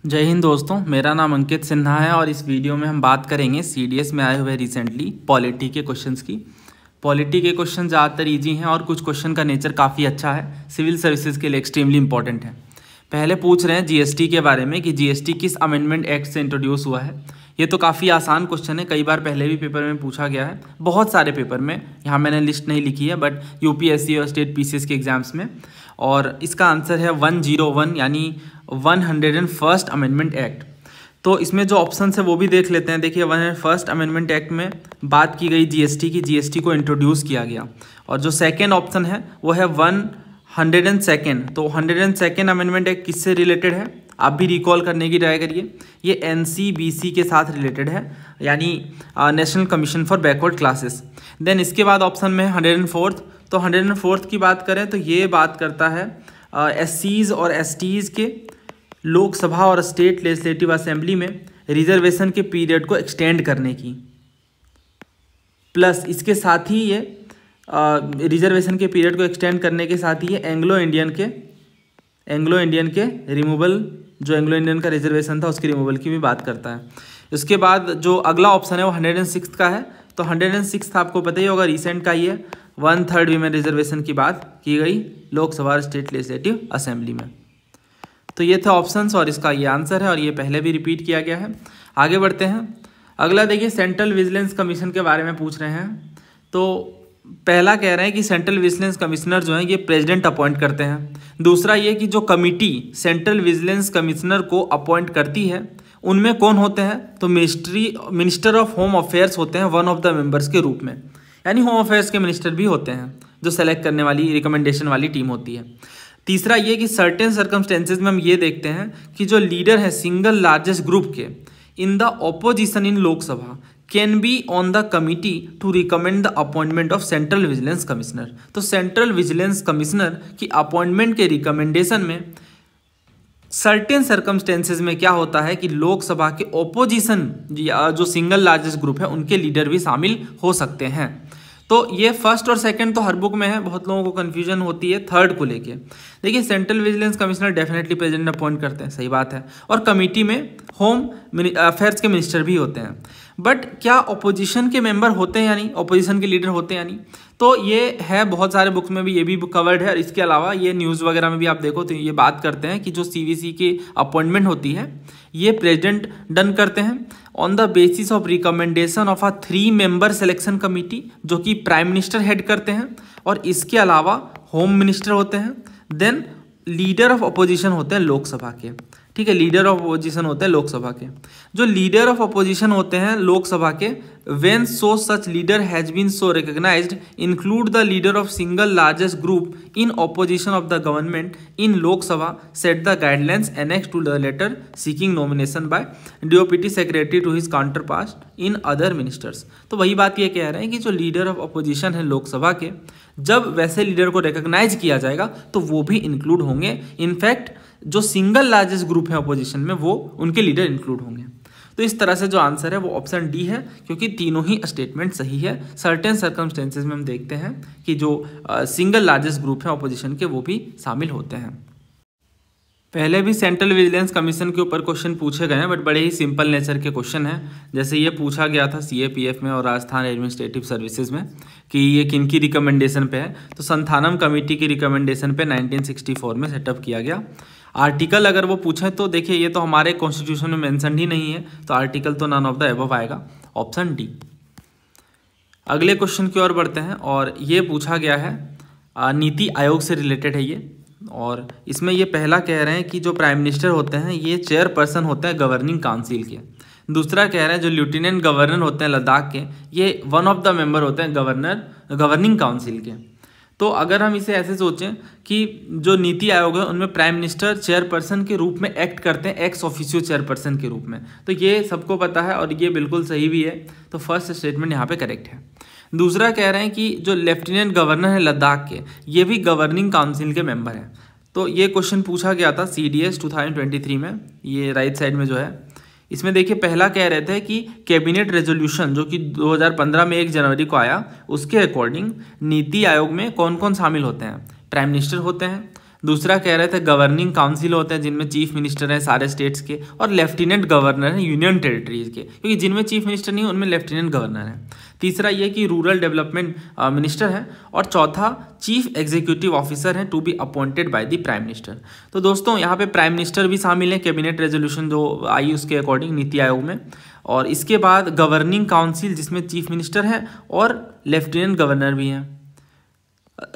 जय हिंद दोस्तों, मेरा नाम अंकित सिन्हा है और इस वीडियो में हम बात करेंगे सीडीएस में आए हुए रिसेंटली पॉलिटी के क्वेश्चंस की। पॉलिटी के क्वेश्चन ज़्यादातर इजी हैं और कुछ क्वेश्चन का नेचर काफ़ी अच्छा है, सिविल सर्विसेज के लिए एक्सट्रीमली इंपॉर्टेंट है। पहले पूछ रहे हैं जीएसटी के बारे में कि जीएसटी किस अमेंडमेंट एक्ट से इंट्रोड्यूस हुआ है। ये तो काफ़ी आसान क्वेश्चन है, कई बार पहले भी पेपर में पूछा गया है, बहुत सारे पेपर में। यहाँ मैंने लिस्ट नहीं लिखी है बट यूपीएससी और स्टेट पीसीएस के एग्जाम्स में। और इसका आंसर है 101 यानी 101st अमेंडमेंट एक्ट। तो इसमें जो ऑप्शन है वो भी देख लेते हैं। देखिए 101st अमेंडमेंट एक्ट में बात की गई जीएसटी की, जीएसटी को इंट्रोड्यूस किया गया। और जो सेकेंड ऑप्शन है वो है 102nd। तो 102nd अमेंडमेंट एक्ट किससे रिलेटेड है, आप भी रिकॉल करने की ट्राई करिए। ये एनसीबीसी के साथ रिलेटेड है, यानी national commission for backward classes. Then इसके बाद ऑप्शन में 104th। तो 104th की बात करें तो ये बात करता है एससीज और एसटीज़ के लोकसभा और स्टेट लेजिस्लेटिव असेंबली में रिजर्वेशन के पीरियड को एक्सटेंड करने की। प्लस इसके साथ ही ये रिजर्वेशन के पीरियड को एक्सटेंड करने के साथ ही ये एंग्लो इंडियन के रिमूवल, जो एंग्लो इंडियन का रिजर्वेशन था उसके रिमूवल की भी बात करता है। उसके बाद जो अगला ऑप्शन है वो 106 का है। तो 106 आपको पता ही होगा, रिसेंट का ही है। 1/3 वीमेन रिजर्वेशन की बात की गई लोकसभा और स्टेट लेजिस्लेटिव असेंबली में। तो ये थे ऑप्शंस और इसका ये आंसर है और ये पहले भी रिपीट किया गया है। आगे बढ़ते हैं। अगला देखिए सेंट्रल विजिलेंस कमीशन के बारे में पूछ रहे हैं। तो पहला कह रहे हैं कि सेंट्रल विजिलेंस कमिश्नर जो है ये प्रेसिडेंट अपॉइंट करते हैं। दूसरा ये कि जो कमिटी सेंट्रल विजिलेंस कमिश्नर को अपॉइंट करती है उनमें कौन होते हैं, तो मिनिस्टर ऑफ होम अफेयर्स होते हैं वन ऑफ द मेंबर्स के रूप में, यानी होम अफेयर्स के मिनिस्टर भी होते हैं जो सेलेक्ट करने वाली रिकमेंडेशन वाली टीम होती है। तीसरा ये कि सर्टेन सर्कमस्टेंसेज में हम ये देखते हैं कि जो लीडर है सिंगल लार्जेस्ट ग्रुप के in the opposition in Lok Sabha can be on the committee to recommend the appointment of central vigilance commissioner. तो सेंट्रल विजिलेंस कमिश्नर की अपॉइंटमेंट के रिकमेंडेशन में सर्टेन सर्कमस्टेंसेज में क्या होता है कि लोकसभा के ओपोजिशन जो सिंगल लार्जेस्ट ग्रुप है उनके लीडर भी शामिल हो सकते हैं। तो ये फर्स्ट और सेकंड तो हर बुक में है, बहुत लोगों को कंफ्यूजन होती है थर्ड को लेके। देखिए central vigilance commissioner definitely president appoint करते हैं, सही बात है, और कमिटी में होम अफेयर्स के मिनिस्टर भी होते हैं। बट क्या अपोजिशन के मेंबर होते हैं, यानी अपोजिशन के लीडर होते हैं, यानी तो ये है बहुत सारे बुक्स में भी ये भी कवर्ड है। और इसके अलावा ये न्यूज़ वगैरह में भी आप देखो तो ये बात करते हैं कि जो सीवीसी की अपॉइंटमेंट होती है ये प्रेसिडेंट डन करते हैं on the basis of recommendation of a 3 member selection committee, जो कि प्राइम मिनिस्टर हेड करते हैं। और इसके अलावा होम मिनिस्टर होते हैं। देन लीडर ऑफ अपोजिशन होते हैं लोकसभा के, ठीक है, लीडर ऑफ अपोजिशन होते हैं लोकसभा के। जो लीडर ऑफ अपोजिशन होते हैं लोकसभा के, when so such leader has been so recognised include the leader of single largest group in opposition of the government in Lok Sabha set the guidelines annex to the letter seeking nomination by DoPT secretary to his counterpart in other ministers. तो वही बात ये कह रहे हैं कि जो leader of opposition है लोकसभा के, जब वैसे लीडर को रिकॉग्नाइज किया जाएगा तो वो भी इंक्लूड होंगे। इनफैक्ट जो सिंगल लार्जेस्ट ग्रुप है अपोजिशन में वो उनके लीडर इंक्लूड होंगे। तो इस तरह से जो आंसर है वो ऑप्शन डी है, क्योंकि तीनों ही स्टेटमेंट सही है। सर्टेन सर्कमस्टेंसेज में हम देखते हैं कि जो सिंगल लार्जेस्ट ग्रुप है अपोजिशन के वो भी शामिल होते हैं। पहले भी सेंट्रल विजिलेंस कमीशन के ऊपर क्वेश्चन पूछे गए हैं बट बड़े ही सिंपल नेचर के क्वेश्चन हैं। जैसे ये पूछा गया था सीएपीएफ में और राजस्थान एडमिनिस्ट्रेटिव सर्विसेज में कि ये किन की रिकमेंडेशन पे है, तो संथानम कमेटी की रिकमेंडेशन पे 1964 में सेटअप किया गया। आर्टिकल अगर वो पूछे तो देखिए ये तो हमारे कॉन्स्टिट्यूशन में मेंशन ही नहीं है, तो आर्टिकल तो नन ऑफ द अबव आएगा, ऑप्शन डी। अगले क्वेश्चन की ओर बढ़ते हैं और ये पूछा गया है नीति आयोग से रिलेटेड है ये। और इसमें ये पहला कह रहे हैं कि जो प्राइम मिनिस्टर होते हैं ये चेयरपर्सन होते हैं गवर्निंग काउंसिल के। दूसरा कह रहे हैं जो लेफ्टिनेंट गवर्नर होते हैं लद्दाख के, ये वन ऑफ द मेंबर होते हैं गवर्निंग काउंसिल के। तो अगर हम इसे ऐसे सोचें कि जो नीति आयोग है उनमें प्राइम मिनिस्टर चेयरपर्सन के रूप में एक्ट करते हैं, एक्स ऑफिशियो चेयरपर्सन के रूप में, तो ये सबको पता है और ये बिल्कुल सही भी है। तो फर्स्ट स्टेटमेंट यहाँ पे करेक्ट है। दूसरा कह रहे हैं कि जो लेफ्टिनेंट गवर्नर है लद्दाख के, ये भी गवर्निंग काउंसिल के मेंबर हैं। तो ये क्वेश्चन पूछा गया था सीडीएस 2023 में, ये राइट साइड में जो है इसमें देखिए पहला कह रहे थे कि कैबिनेट रेजोल्यूशन जो कि 2015 में 1 जनवरी को आया, उसके अकॉर्डिंग नीति आयोग में कौन कौन शामिल होते हैं, प्राइम मिनिस्टर होते हैं, दूसरा कह रहे थे गवर्निंग काउंसिल होते हैं जिनमें चीफ मिनिस्टर हैं सारे स्टेट्स के, और लेफ्टिनेंट गवर्नर हैं यूनियन टेरिटरीज के, क्योंकि जिनमें चीफ मिनिस्टर नहीं है उनमें लेफ्टिनेंट गवर्नर हैं। तीसरा ये कि रूरल डेवलपमेंट मिनिस्टर है, और चौथा चीफ एग्जीक्यूटिव ऑफिसर हैं to be appointed by the prime minister. तो दोस्तों यहाँ पे प्राइम मिनिस्टर भी शामिल है कैबिनेट रेजोल्यूशन जो आई उसके अकॉर्डिंग नीति आयोग में, और इसके बाद गवर्निंग काउंसिल जिसमें चीफ मिनिस्टर है और लेफ्टिनेंट गवर्नर भी हैं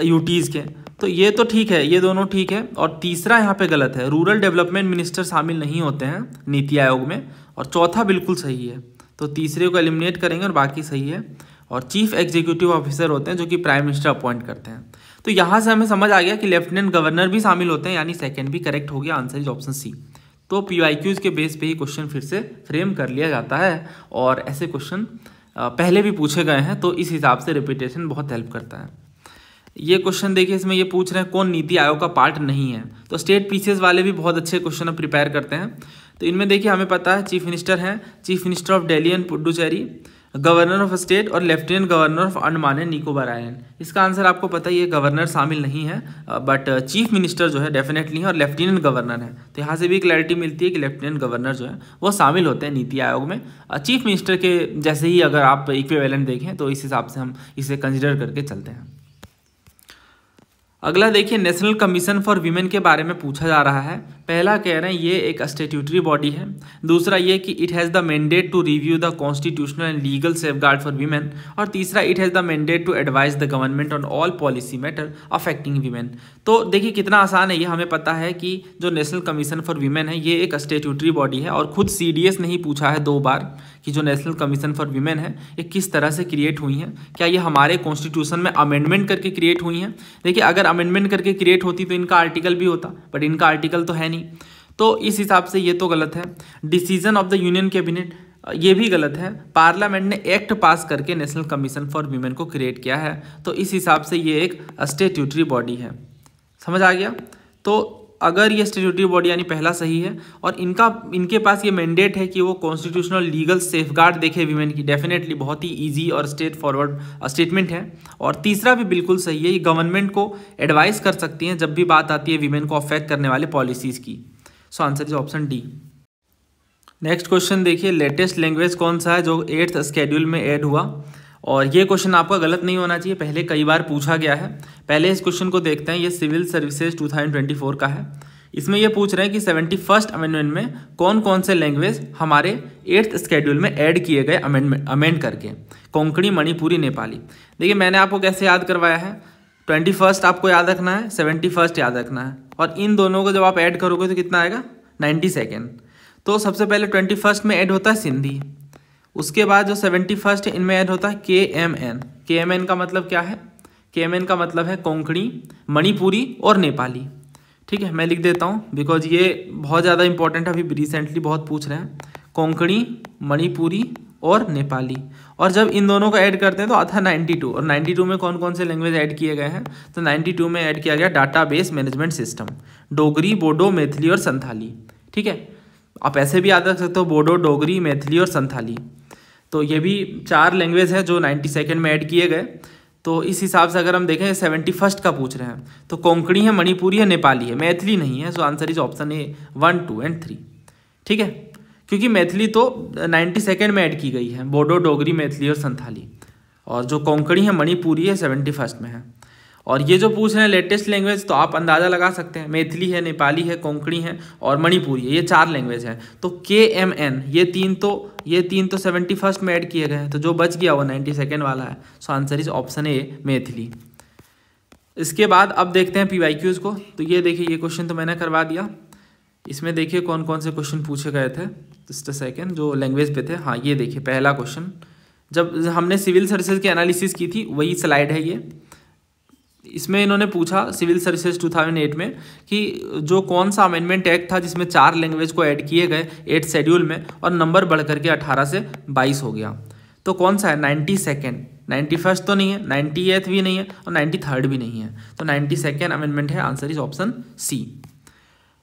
यूटीज़ के। तो ये तो ठीक है, ये दोनों ठीक है। और तीसरा यहाँ पे गलत है, रूरल डेवलपमेंट मिनिस्टर शामिल नहीं होते हैं नीति आयोग में, और चौथा बिल्कुल सही है। तो तीसरे को एलिमिनेट करेंगे और बाकी सही है। और चीफ एग्जीक्यूटिव ऑफिसर होते हैं जो कि प्राइम मिनिस्टर अपॉइंट करते हैं। तो यहाँ से हमें समझ आ गया कि लेफ्टिनेंट गवर्नर भी शामिल होते हैं, यानी सेकेंड भी करेक्ट हो गया, आंसर इज ऑप्शन सी। तो PYQs के बेस पे ही क्वेश्चन फिर से फ्रेम कर लिया जाता है, और ऐसे क्वेश्चन पहले भी पूछे गए हैं, तो इस हिसाब से रिपीटेशन बहुत हेल्प करता है। ये क्वेश्चन देखिए, इसमें ये पूछ रहे हैं कौन नीति आयोग का पार्ट नहीं है। तो स्टेट पीसीएस वाले भी बहुत अच्छे क्वेश्चन प्रिपेयर करते हैं। तो इनमें देखिए हमें पता है चीफ मिनिस्टर हैं, chief minister of Delhi and Puducherry, governor of state और lieutenant governor of Andaman and Nicobar island. इसका आंसर आपको पता ही है, गवर्नर शामिल नहीं है, बट चीफ मिनिस्टर जो है डेफिनेटली है, और लेफ्टिनेंट गवर्नर है। तो यहाँ से भी क्लैरिटी मिलती है कि लेफ्टिनेंट गवर्नर जो है वो शामिल होते हैं नीति आयोग में, चीफ मिनिस्टर के जैसे ही अगर आप इक्विवेलेंट देखें तो इस हिसाब से हम इसे कंसिडर करके चलते हैं। अगला देखिए, नेशनल कमीशन फॉर वीमेन के बारे में पूछा जा रहा है। पहला कह रहे हैं ये एक स्टैट्यूटरी बॉडी है। दूसरा ये कि it has the mandate to review the constitutional and legal safeguard for women, और तीसरा it has the mandate to advise the government on all policy matter affecting women. तो देखिए कितना आसान है ये, हमें पता है कि जो नेशनल कमीशन फॉर वीमेन है ये एक स्टैट्यूटरी बॉडी है, और खुद CDS ने ही पूछा है 2 बार कि जो नेशनल कमीशन फॉर वीमेन है ये किस तरह से क्रिएट हुई हैं, क्या ये हमारे कॉन्स्टिट्यूशन में अमेंडमेंट करके क्रिएट हुई हैं। देखिए अगर अमेंडमेंट करके क्रिएट होती तो इनका आर्टिकल भी होता, बट इनका आर्टिकल तो है नहीं। तो इस हिसाब से ये तो गलत है। Decision of the union cabinet ये भी गलत है, पार्लियामेंट ने एक्ट पास करके नेशनल कमीशन फॉर वीमेन को क्रिएट किया है, तो इस हिसाब से ये एक स्टैट्यूटरी बॉडी है। समझ आ गया। तो अगर ये स्टैट्यूटरी बॉडी यानी पहला सही है, और इनके पास ये मैंडेट है कि वो कॉन्स्टिट्यूशनल लीगल सेफगार्ड देखे वीमेन की, डेफिनेटली बहुत ही इजी और स्ट्रेट फॉरवर्ड स्टेटमेंट है। और तीसरा भी बिल्कुल सही है, ये गवर्नमेंट को एडवाइस कर सकती हैं जब भी बात आती है वीमेन को अफेक्ट करने वाले पॉलिसीज़ की। सो answer is option D. Next question देखिए, लेटेस्ट लैंग्वेज कौन सा है जो 8th शेड्यूल में ऐड हुआ, और ये क्वेश्चन आपका गलत नहीं होना चाहिए, पहले कई बार पूछा गया है। पहले इस क्वेश्चन को देखते हैं, ये सिविल सर्विसेज 2024 का है। इसमें ये पूछ रहे हैं कि 71st अमेंडमेंट में कौन कौन से लैंग्वेज हमारे 8th शेड्यूल में ऐड किए गए अमेंड करके, कोंकणी, मणिपुरी, नेपाली। देखिए मैंने आपको कैसे याद करवाया है, 21st आपको याद रखना है, 71st याद रखना है, और इन दोनों को जब आप ऐड करोगे तो कितना आएगा 92nd। तो सबसे पहले 21st में ऐड होता है सिंधी, उसके बाद जो 71st है इनमें ऐड होता है KMN। KMN का मतलब क्या है, KMN का मतलब है कोंकणी, मणिपुरी और नेपाली। ठीक है, मैं लिख देता हूँ बिकॉज ये बहुत ज़्यादा इंपॉर्टेंट है, अभी रिसेंटली बहुत पूछ रहे हैं। कोंकणी, मणिपुरी और नेपाली, और जब इन दोनों को ऐड करते हैं तो आता है 92। और 92 में कौन कौन से लैंग्वेज ऐड किए गए हैं, तो 92 में ऐड किया गया database management system, Dogri, Bodo, Maithili और संथाली। ठीक है, आप ऐसे भी याद रख सकते हो, बोडो, डोगरी, मैथिली और संथाली। तो ये भी 4 लैंग्वेज है जो 92nd में ऐड किए गए। तो इस हिसाब से अगर हम देखें 71st का पूछ रहे हैं, तो कोंकणी है, मणिपुरी है, नेपाली है, मैथिली नहीं है। So answer is option A 1, 2 and 3। ठीक है, क्योंकि मैथिली तो 92nd में ऐड की गई है, बोडो, डोगरी, मैथिली और संथाली, और जो कोंकणी है, मणिपुरी है, 71st में है। और ये जो पूछ रहे हैं लेटेस्ट लैंग्वेज, तो आप अंदाज़ा लगा सकते हैं, मैथिली है, नेपाली है, कोंकणी है और मणिपुरी है, ये 4 लैंग्वेज है। तो KMN ये तीन तो 71st में ऐड किए गए हैं, तो जो बच गया वो 92nd वाला है। So answer is option A Maithili. इसके बाद अब देखते हैं PYQs को। तो ये देखिए, ये क्वेश्चन तो मैंने करवा दिया। इसमें देखिए कौन कौन से क्वेश्चन पूछे गए थे, जस्ट सेकेंड, जो लैंग्वेज पे थे। हाँ, ये देखिए पहला क्वेश्चन, जब हमने सिविल सर्विसेज की एनालिसिस की थी वही स्लाइड है ये। इसमें इन्होंने पूछा सिविल सर्विसेज 2008 में कि जो कौन सा अमेंडमेंट एक्ट था जिसमें 4 लैंग्वेज को ऐड किए गए 8th शेड्यूल में, और नंबर बढ़ करके 18 से 22 हो गया। तो कौन सा है, 92nd, 91st तो नहीं है, 98th भी नहीं है और 93rd भी नहीं है। तो 92nd अमेंडमेंट है, आंसर इज ऑप्शन सी।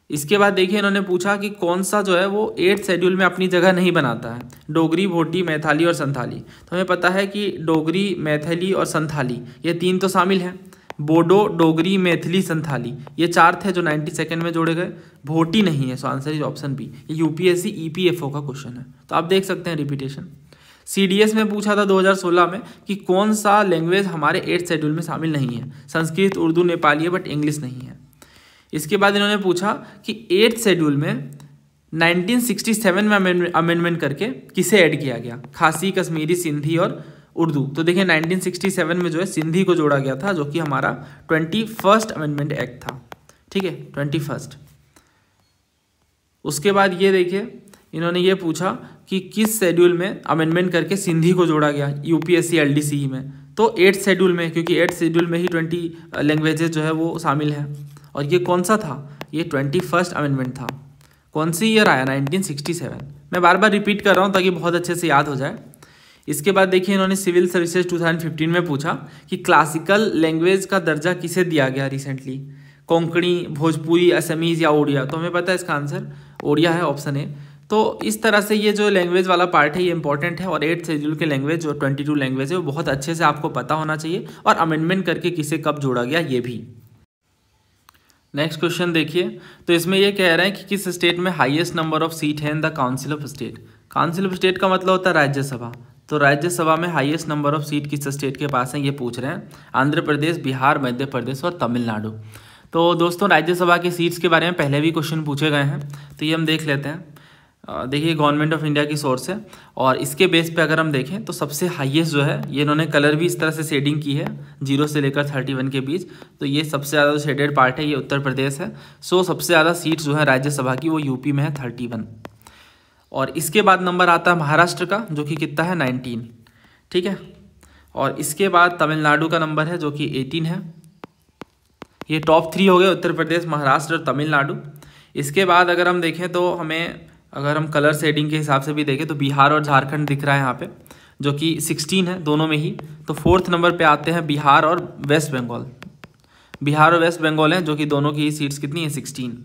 इसके बाद देखिए इन्होंने पूछा कि कौन सा जो है वो 8th शेड्यूल में अपनी जगह नहीं बनाता है, डोगरी, भोटी, मैथिली और संथाली। तो हमें पता है कि डोगरी, मैथिली और संथाली ये 3 तो शामिल हैं, बोडो, डोगरी, मैथिली, संथाली, ये 4 थे जो 92nd में जोड़े गए। भोटी नहीं है, so answer is option B. ये यूपीएससी ईपीएफओ का क्वेश्चन है, तो आप देख सकते हैं रिपीटेशन। सीडीएस में पूछा था 2016 में कि कौन सा लैंग्वेज हमारे 8th शेड्यूल में शामिल नहीं है। संस्कृत, उर्दू, नेपाली है बट इंग्लिश नहीं है। इसके बाद इन्होंने पूछा कि 8th शेड्यूल में 1967 में अमेंडमेंट करके किसे ऐड किया गया, खासी, कश्मीरी, सिंधी और उर्दू। तो देखिए 1967 में जो है सिंधी को जोड़ा गया था, जो कि हमारा 21st अमेंडमेंट एक्ट था, ठीक है, 21st। उसके बाद ये देखिए इन्होंने ये पूछा कि किस शेड्यूल में अमेंडमेंट करके सिंधी को जोड़ा गया यूपीएससी एलडीसी में। तो 8th शेड्यूल में, क्योंकि 8th शेड्यूल में ही 20 लैंग्वेजेस जो है वो शामिल है। और ये कौन सा था, ये 21st अमेंडमेंट था। कौन सी ईयर आया, 1967। मैं बार बार रिपीट कर रहा हूँ ताकि बहुत अच्छे से याद हो जाए। इसके बाद देखिए इन्होंने सिविल सर्विसेज 2015 में पूछा कि क्लासिकल लैंग्वेज का दर्जा किसे दिया गया रिसेंटली, कोंकणी, भोजपुरी, असमीज या ओडिया। तो हमें पता है इसका आंसर ओडिया है, ऑप्शन ए। तो इस तरह से ये जो लैंग्वेज वाला पार्ट है ये इंपॉर्टेंट है, और 8th शेड्यूल के लैंग्वेज जो 22 लैंग्वेज है वो बहुत अच्छे से आपको पता होना चाहिए, और अमेंडमेंट करके किसे कब जोड़ा गया ये भी। नेक्स्ट क्वेश्चन देखिए, तो इसमें ये कह रहे हैं कि किस स्टेट में हाईएस्ट नंबर ऑफ सीट है in the council of state. Council of state का मतलब होता है राज्यसभा। तो राज्यसभा में हाईएस्ट नंबर ऑफ सीट किस स्टेट के पास है ये पूछ रहे हैं। आंध्र प्रदेश, बिहार, मध्य प्रदेश और तमिलनाडु। तो दोस्तों राज्यसभा के सीट्स के बारे में पहले भी क्वेश्चन पूछे गए हैं, तो ये हम देख लेते हैं। देखिए गवर्नमेंट ऑफ इंडिया की सोर्स है, और इसके बेस पे अगर हम देखें तो सबसे हाईएस्ट जो है, ये इन्होंने कलर भी इस तरह से शेडिंग की है 0 से लेकर 31 के बीच। तो ये सबसे ज़्यादा जो शेडेड पार्ट है ये उत्तर प्रदेश है। सो सबसे ज़्यादा सीट्स जो है राज्यसभा की वो यूपी में है 31। और इसके बाद नंबर आता है महाराष्ट्र का, जो कि कितना है 19, ठीक है। और इसके बाद तमिलनाडु का नंबर है जो कि 18 है। ये टॉप 3 हो गए, उत्तर प्रदेश, महाराष्ट्र और तमिलनाडु। इसके बाद अगर हम देखें तो हमें, अगर हम कलर शेडिंग के हिसाब से भी देखें तो बिहार और झारखंड दिख रहा है यहाँ पे, जो कि 16 है दोनों में ही। तो 4th नंबर पे आते हैं बिहार और वेस्ट बंगाल। बिहार और वेस्ट बंगाल हैं, जो कि दोनों की सीट्स कितनी है 16।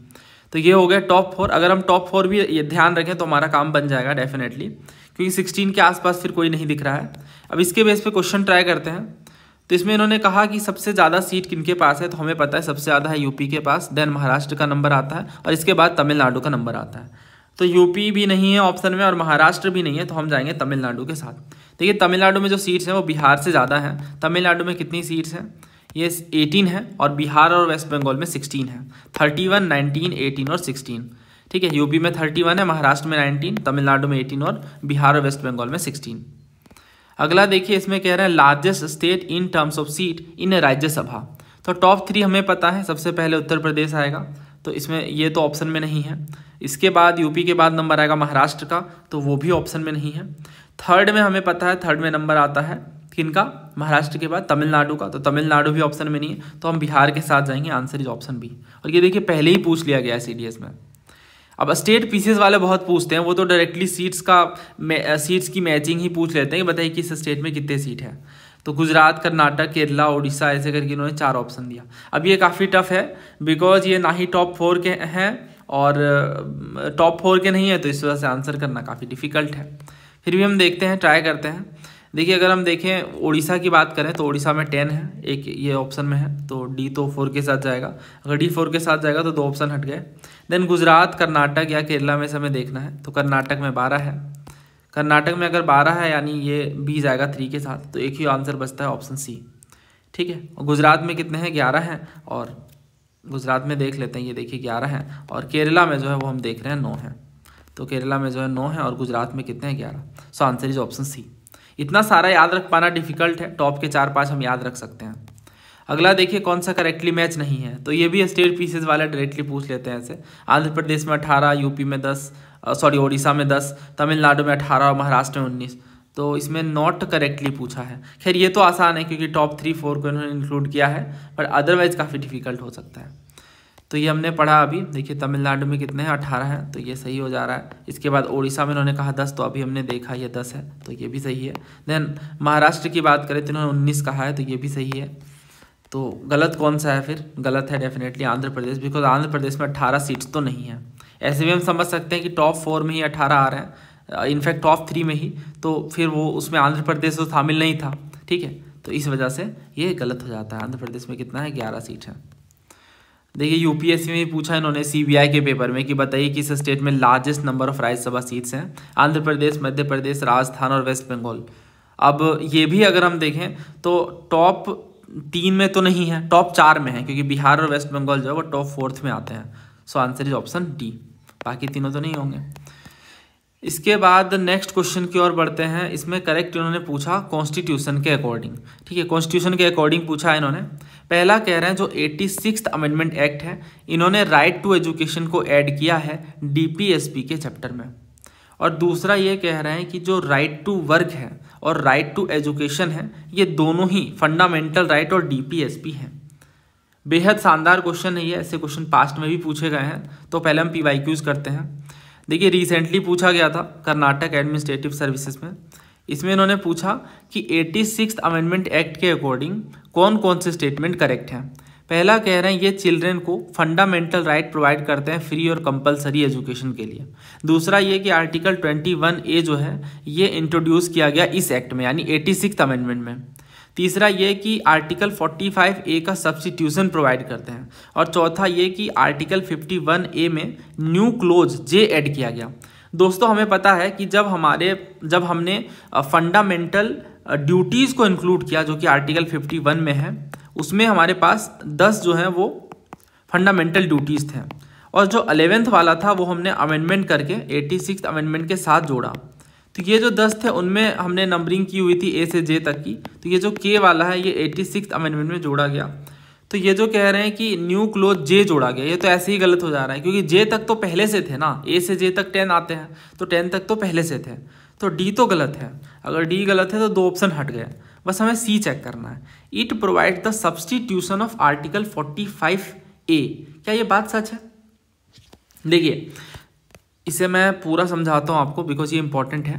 तो ये हो गया टॉप 4। अगर हम टॉप 4 भी ये ध्यान रखें तो हमारा काम बन जाएगा डेफिनेटली, क्योंकि 16 के आसपास फिर कोई नहीं दिख रहा है। अब इसके बेस पे क्वेश्चन ट्राई करते हैं। तो इसमें इन्होंने कहा कि सबसे ज़्यादा सीट किनके पास है, तो हमें पता है सबसे ज़्यादा है यूपी के पास, देन महाराष्ट्र का नंबर आता है, और इसके बाद तमिलनाडु का नंबर आता है। तो यूपी भी नहीं है ऑप्शन में और महाराष्ट्र भी नहीं है, तो हम जाएंगे तमिलनाडु के साथ। देखिए तमिलनाडु में जो सीट्स हैं वो बिहार से ज़्यादा हैं। तमिलनाडु में कितनी सीट्स हैं, ये 18 है, और बिहार और वेस्ट बंगाल में 16 है। 31, 19, 18 और 16, ठीक है। यूपी में 31 है, महाराष्ट्र में 19, तमिलनाडु में 18 और बिहार और वेस्ट बंगाल में 16। अगला देखिए इसमें कह रहे हैं largest state in terms of seat in Rajya Sabha. तो टॉप 3 हमें पता है, सबसे पहले उत्तर प्रदेश आएगा, तो इसमें ये तो ऑप्शन में नहीं है। इसके बाद यूपी के बाद नंबर आएगा महाराष्ट्र का, तो वो भी ऑप्शन में नहीं है। 3rd में हमें पता है, 3rd में नंबर आता है किनका, महाराष्ट्र के बाद तमिलनाडु का, तो तमिलनाडु भी ऑप्शन में नहीं है, तो हम बिहार के साथ जाएंगे, आंसर इज ऑप्शन बी। और ये देखिए पहले ही पूछ लिया गया है सीडीएस में। अब स्टेट पीसेस वाले बहुत पूछते हैं, वो तो डायरेक्टली सीट्स की मैचिंग ही पूछ लेते हैं कि बताइए किस स्टेट में कितने सीट है। तो गुजरात, कर्नाटक, केरला, उड़ीसा, ऐसे करके इन्होंने 4 ऑप्शन दिया। अब ये काफ़ी टफ है, बिकॉज ये ना ही टॉप 4 के हैं और टॉप 4 के नहीं है, तो इस वजह से आंसर करना काफ़ी डिफिकल्ट है। फिर भी हम देखते हैं, ट्राई करते हैं। देखिए अगर हम देखें उड़ीसा की बात करें तो उड़ीसा में 10 है, एक ये ऑप्शन में है, तो डी तो 4 के साथ जाएगा। अगर डी 4 के साथ जाएगा तो 2 ऑप्शन हट गए। देन गुजरात, कर्नाटक या केरला में से हमें देखना है, तो कर्नाटक में 12 है। कर्नाटक में अगर 12 है यानी ये बी जाएगा 3 के साथ, तो एक ही आंसर बचता है ऑप्शन सी, ठीक है। और गुजरात में कितने हैं, 11 हैं, और गुजरात में देख लेते हैं, ये देखिए 11 हैं, और केरला में जो है वो हम देख रहे हैं 9 है। तो केरला में जो है 9 है और गुजरात में कितने हैं, 11। So answer is option C. इतना सारा याद रख पाना डिफिकल्ट है, टॉप के 4-5 हम याद रख सकते हैं। अगला देखिए कौन सा करेक्टली मैच नहीं है, तो ये भी स्टेट पीसेस वाले डायरेक्टली पूछ लेते हैं ऐसे। आंध्र प्रदेश में 18, यूपी में 10, उड़ीसा में 10, तमिलनाडु में 18 और महाराष्ट्र में 19। तो इसमें नॉट करेक्टली पूछा है। खैर ये तो आसान है क्योंकि टॉप 3-4 को इन्होंने इंक्लूड किया है, पर अदरवाइज काफ़ी डिफिकल्ट हो सकता है। तो ये हमने पढ़ा अभी। देखिए तमिलनाडु में कितने हैं, 18 हैं, तो ये सही हो जा रहा है। इसके बाद उड़ीसा में इन्होंने कहा 10, तो अभी हमने देखा ये 10 है, तो ये भी सही है। देन महाराष्ट्र की बात करें तो इन्होंने 19 कहा है, तो ये भी सही है। तो गलत कौन सा है फिर, गलत है डेफिनेटली आंध्र प्रदेश, बिकॉज आंध्र प्रदेश में 18 सीट्स तो नहीं है। ऐसे भी हम समझ सकते हैं कि टॉप 4 में ही 18 आ रहे हैं, इनफैक्ट टॉप 3 में ही, तो फिर वो उसमें आंध्र प्रदेश तो शामिल नहीं था, ठीक है। तो इस वजह से ये गलत हो जाता है। आंध्र प्रदेश में कितना है, 11 सीट है। देखिए यूपीएससी में पूछा इन्होंने सीबीआई के पेपर में कि बताइए किस स्टेट में largest number of Rajya Sabha seats हैं। आंध्र प्रदेश, मध्य प्रदेश, राजस्थान और वेस्ट बंगाल। अब ये भी अगर हम देखें तो टॉप 3 में तो नहीं है, टॉप 4 में है, क्योंकि बिहार और वेस्ट बंगाल जो है वो टॉप 4 में आते हैं। सो आंसर इज ऑप्शन डी, बाकी तीनों तो नहीं होंगे। इसके बाद नेक्स्ट क्वेश्चन की ओर बढ़ते हैं। इसमें करेक्ट इन्होंने पूछा कॉन्स्टिट्यूशन के अकॉर्डिंग, ठीक है, कॉन्स्टिट्यूशन के अकॉर्डिंग पूछा है इन्होंने। पहला कह रहे हैं जो 86th अमेंडमेंट एक्ट है, इन्होंने राइट टू एजुकेशन को ऐड किया है डीपीएसपी के चैप्टर में। और दूसरा ये कह रहे हैं कि जो राइट टू वर्क है और राइट टू एजुकेशन है, ये दोनों ही फंडामेंटल राइट और डीपीएसपी हैं। बेहद शानदार क्वेश्चन है ये, ऐसे क्वेश्चन पास्ट में भी पूछे गए हैं। तो पहले हम पीवाईक्यूज करते हैं। देखिए रिसेंटली पूछा गया था कर्नाटक एडमिनिस्ट्रेटिव सर्विसेज में। इसमें इन्होंने पूछा कि 86th अमेंडमेंट एक्ट के अकॉर्डिंग कौन कौन से स्टेटमेंट करेक्ट हैं। पहला कह रहे हैं ये चिल्ड्रन को फंडामेंटल राइट प्रोवाइड करते हैं फ्री और कंपलसरी एजुकेशन के लिए। दूसरा ये कि आर्टिकल 21A जो है ये इंट्रोड्यूस किया गया इस एक्ट में, यानी 86th अमेंडमेंट में। तीसरा ये कि आर्टिकल 45A का सब्स्टिट्यूशन प्रोवाइड करते हैं। और चौथा ये कि आर्टिकल 51A में न्यू क्लोज जे ऐड किया गया। दोस्तों हमें पता है कि जब हमने फंडामेंटल ड्यूटीज़ को इंक्लूड किया जो कि आर्टिकल 51 में है, उसमें हमारे पास 10 जो है वो फंडामेंटल ड्यूटीज़ थे। और जो 11th वाला था वो हमने अमेंडमेंट करके 86th अमेंडमेंट के साथ जोड़ा। तो ये जो 10 थे उनमें हमने नंबरिंग की हुई थी ए से जे तक की। तो ये जो के वाला है ये 86th अमेंडमेंट में जोड़ा गया। तो ये जो कह रहे हैं कि न्यू क्लोज जे जोड़ा गया, ये तो ऐसे ही गलत हो जा रहा है, क्योंकि जे तक तो पहले से थे ना, ए से जे तक 10 आते हैं, तो 10 तक तो पहले से थे। तो डी तो गलत है। अगर डी गलत है तो 2 ऑप्शन हट गए, बस हमें सी चेक करना है। It provide the substitution of article 45A। क्या ये बात सच है? देखिए इसे मैं पूरा समझाता हूँ आपको, बिकॉज ये इंपॉर्टेंट है।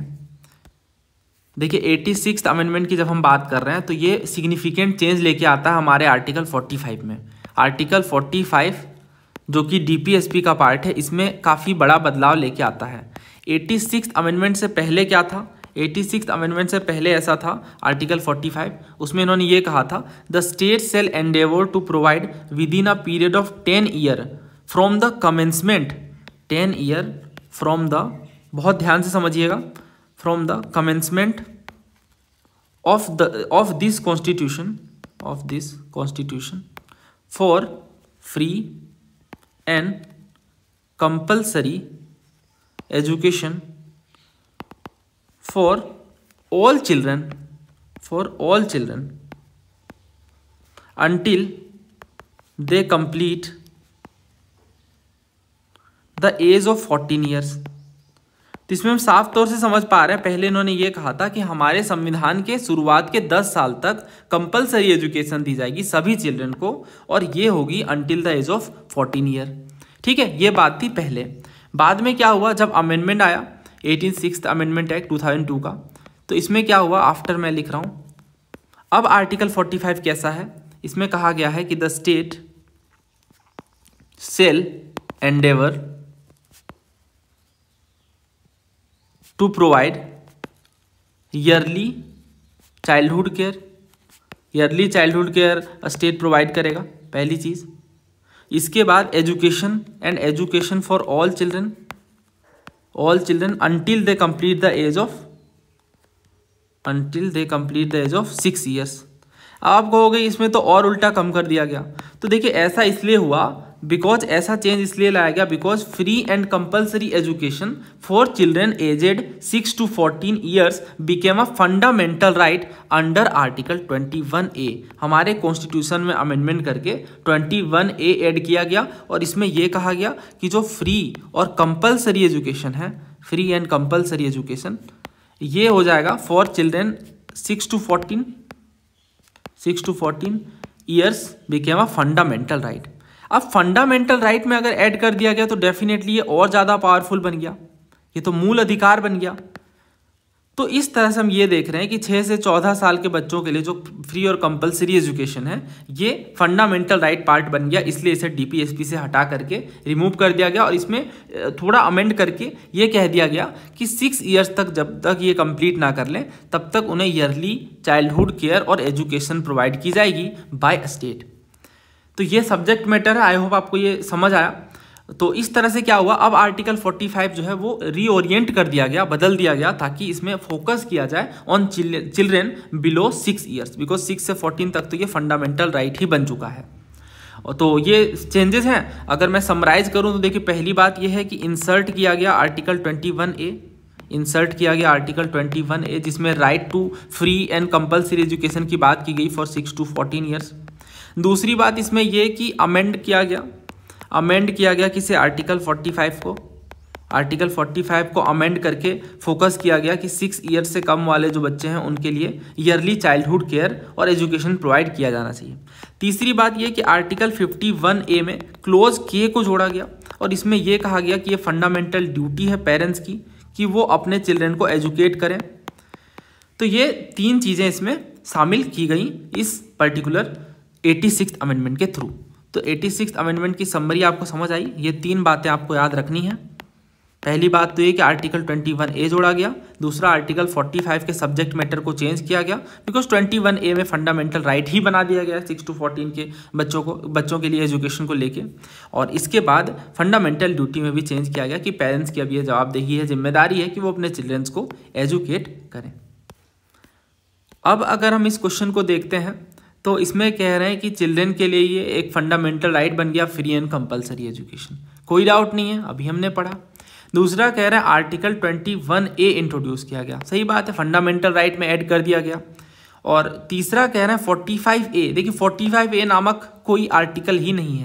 देखिए 86th अमेंडमेंट की जब हम बात कर रहे हैं तो ये सिग्निफिकेंट चेंज लेके आता है हमारे आर्टिकल 45 में। आर्टिकल 45 जो कि डीपीएसपी का पार्ट है, इसमें काफ़ी बड़ा बदलाव लेके आता है। 86th अमेंडमेंट से पहले क्या था? 86th अमेंडमेंट से पहले ऐसा था आर्टिकल 45, उसमें इन्होंने ये कहा था the state shall endeavour to provide within a period of 10 year from the commencement, 10 year from the, बहुत ध्यान से समझिएगा, from the commencement of this constitution for free and compulsory education for all children until they complete the age of 14 years। तो इसमें हम साफ तौर से समझ पा रहे हैं, पहले इन्होंने ये कहा था कि हमारे संविधान के शुरुआत के 10 साल तक कंपलसरी एजुकेशन दी जाएगी सभी चिल्ड्रन को, और ये होगी until the age of 14 year. ठीक है, ये बात थी पहले। बाद में क्या हुआ, जब अमेंडमेंट आया 86th अमेंडमेंट एक्ट 2002 का, तो इसमें क्या हुआ, आफ्टर मैं लिख रहा हूँ। अब आर्टिकल 45 कैसा है, इसमें कहा गया है कि the state shall endeavour to provide early childhood care state provide करेगा, पहली चीज। इसके बाद education for all children until they complete the age of 6 years। आप कहोगे इसमें तो और उल्टा कम कर दिया गया। तो देखिए ऐसा इसलिए हुआ बिकॉज ऐसा चेंज इसलिए लाया गया because free and compulsory education for children aged 6 to 14 years became a fundamental right under article 21A। हमारे कॉन्स्टिट्यूशन में अमेंडमेंट करके 21A ऐड किया गया, और इसमें यह कहा गया कि जो फ्री और कंपल्सरी एजुकेशन है, फ्री एंड कंपल्सरी एजुकेशन, ये हो जाएगा for children 6 to 14 years became a fundamental right. अब फंडामेंटल राइट में अगर ऐड कर दिया गया तो डेफिनेटली ये और ज़्यादा पावरफुल बन गया, ये तो मूल अधिकार बन गया। तो इस तरह से हम ये देख रहे हैं कि 6 से 14 साल के बच्चों के लिए जो फ्री और कंपलसरी एजुकेशन है ये फंडामेंटल राइट पार्ट बन गया, इसलिए इसे डीपीएसपी से हटा करके रिमूव कर दिया गया और इसमें थोड़ा अमेंड करके ये कह दिया गया कि 6 ईयर्स तक जब तक ये कंप्लीट ना कर लें तब तक उन्हें ईयरली चाइल्डहुड केयर और एजुकेशन प्रोवाइड की जाएगी बाय स्टेट। तो ये सब्जेक्ट मैटर है, आई होप आपको ये समझ आया। तो इस तरह से क्या हुआ, अब आर्टिकल 45 जो है वो रीओरिएंट कर दिया गया, बदल दिया गया ताकि इसमें फोकस किया जाए on children below 6 years, because 6 से 14 तक तो ये फंडामेंटल राइट ही बन चुका है। तो ये चेंजेस हैं। अगर मैं समराइज करूं तो देखिए पहली बात ये है कि इंसर्ट किया गया आर्टिकल 21A, इंसर्ट किया गया आर्टिकल 21A जिसमें right to free and compulsory education की बात की गई फॉर 6 to 14 ईयर्स। दूसरी बात इसमें ये कि अमेंड किया गया किसे, आर्टिकल 45 को अमेंड करके फोकस किया गया कि 6 ईयर्स से कम वाले जो बच्चे हैं उनके लिए ईयरली चाइल्डहुड केयर और एजुकेशन प्रोवाइड किया जाना चाहिए। तीसरी बात ये कि आर्टिकल 51A में क्लोज के को जोड़ा गया और इसमें यह कहा गया कि ये फंडामेंटल ड्यूटी है पेरेंट्स की कि वो अपने चिल्ड्रन को एजुकेट करें। तो ये 3 चीज़ें इसमें शामिल की गई इस पर्टिकुलर 86th अमेंडमेंट के थ्रू। तो 86th अमेंडमेंट की समरी आपको समझ आई। ये 3 बातें आपको याद रखनी है। पहली बात तो ये कि आर्टिकल 21A जोड़ा गया, दूसरा आर्टिकल 45 के सब्जेक्ट मैटर को चेंज किया गया बिकॉज 21A में फंडामेंटल राइट ही बना दिया गया 6 to 14 के बच्चों के लिए एजुकेशन को लेके, और इसके बाद फंडामेंटल ड्यूटी में भी चेंज किया गया कि पेरेंट्स की अब ये जवाबदेही है, जिम्मेदारी है कि वो अपने चिल्ड्रंस को एजुकेट करें। अब अगर हम इस क्वेश्चन को देखते हैं तो इसमें कह रहे हैं कि चिल्ड्रन के लिए ये एक फंडामेंटल राइट बन गया फ्री एंड कंपलसरी एजुकेशन, कोई डाउट नहीं है, अभी हमने पढ़ा। दूसरा कह रहा है आर्टिकल 21A इंट्रोड्यूस किया गया, सही बात है, फंडामेंटल राइट में ऐड कर दिया गया। और तीसरा कह रहे हैं 45A, देखिए 45A नामक कोई आर्टिकल ही नहीं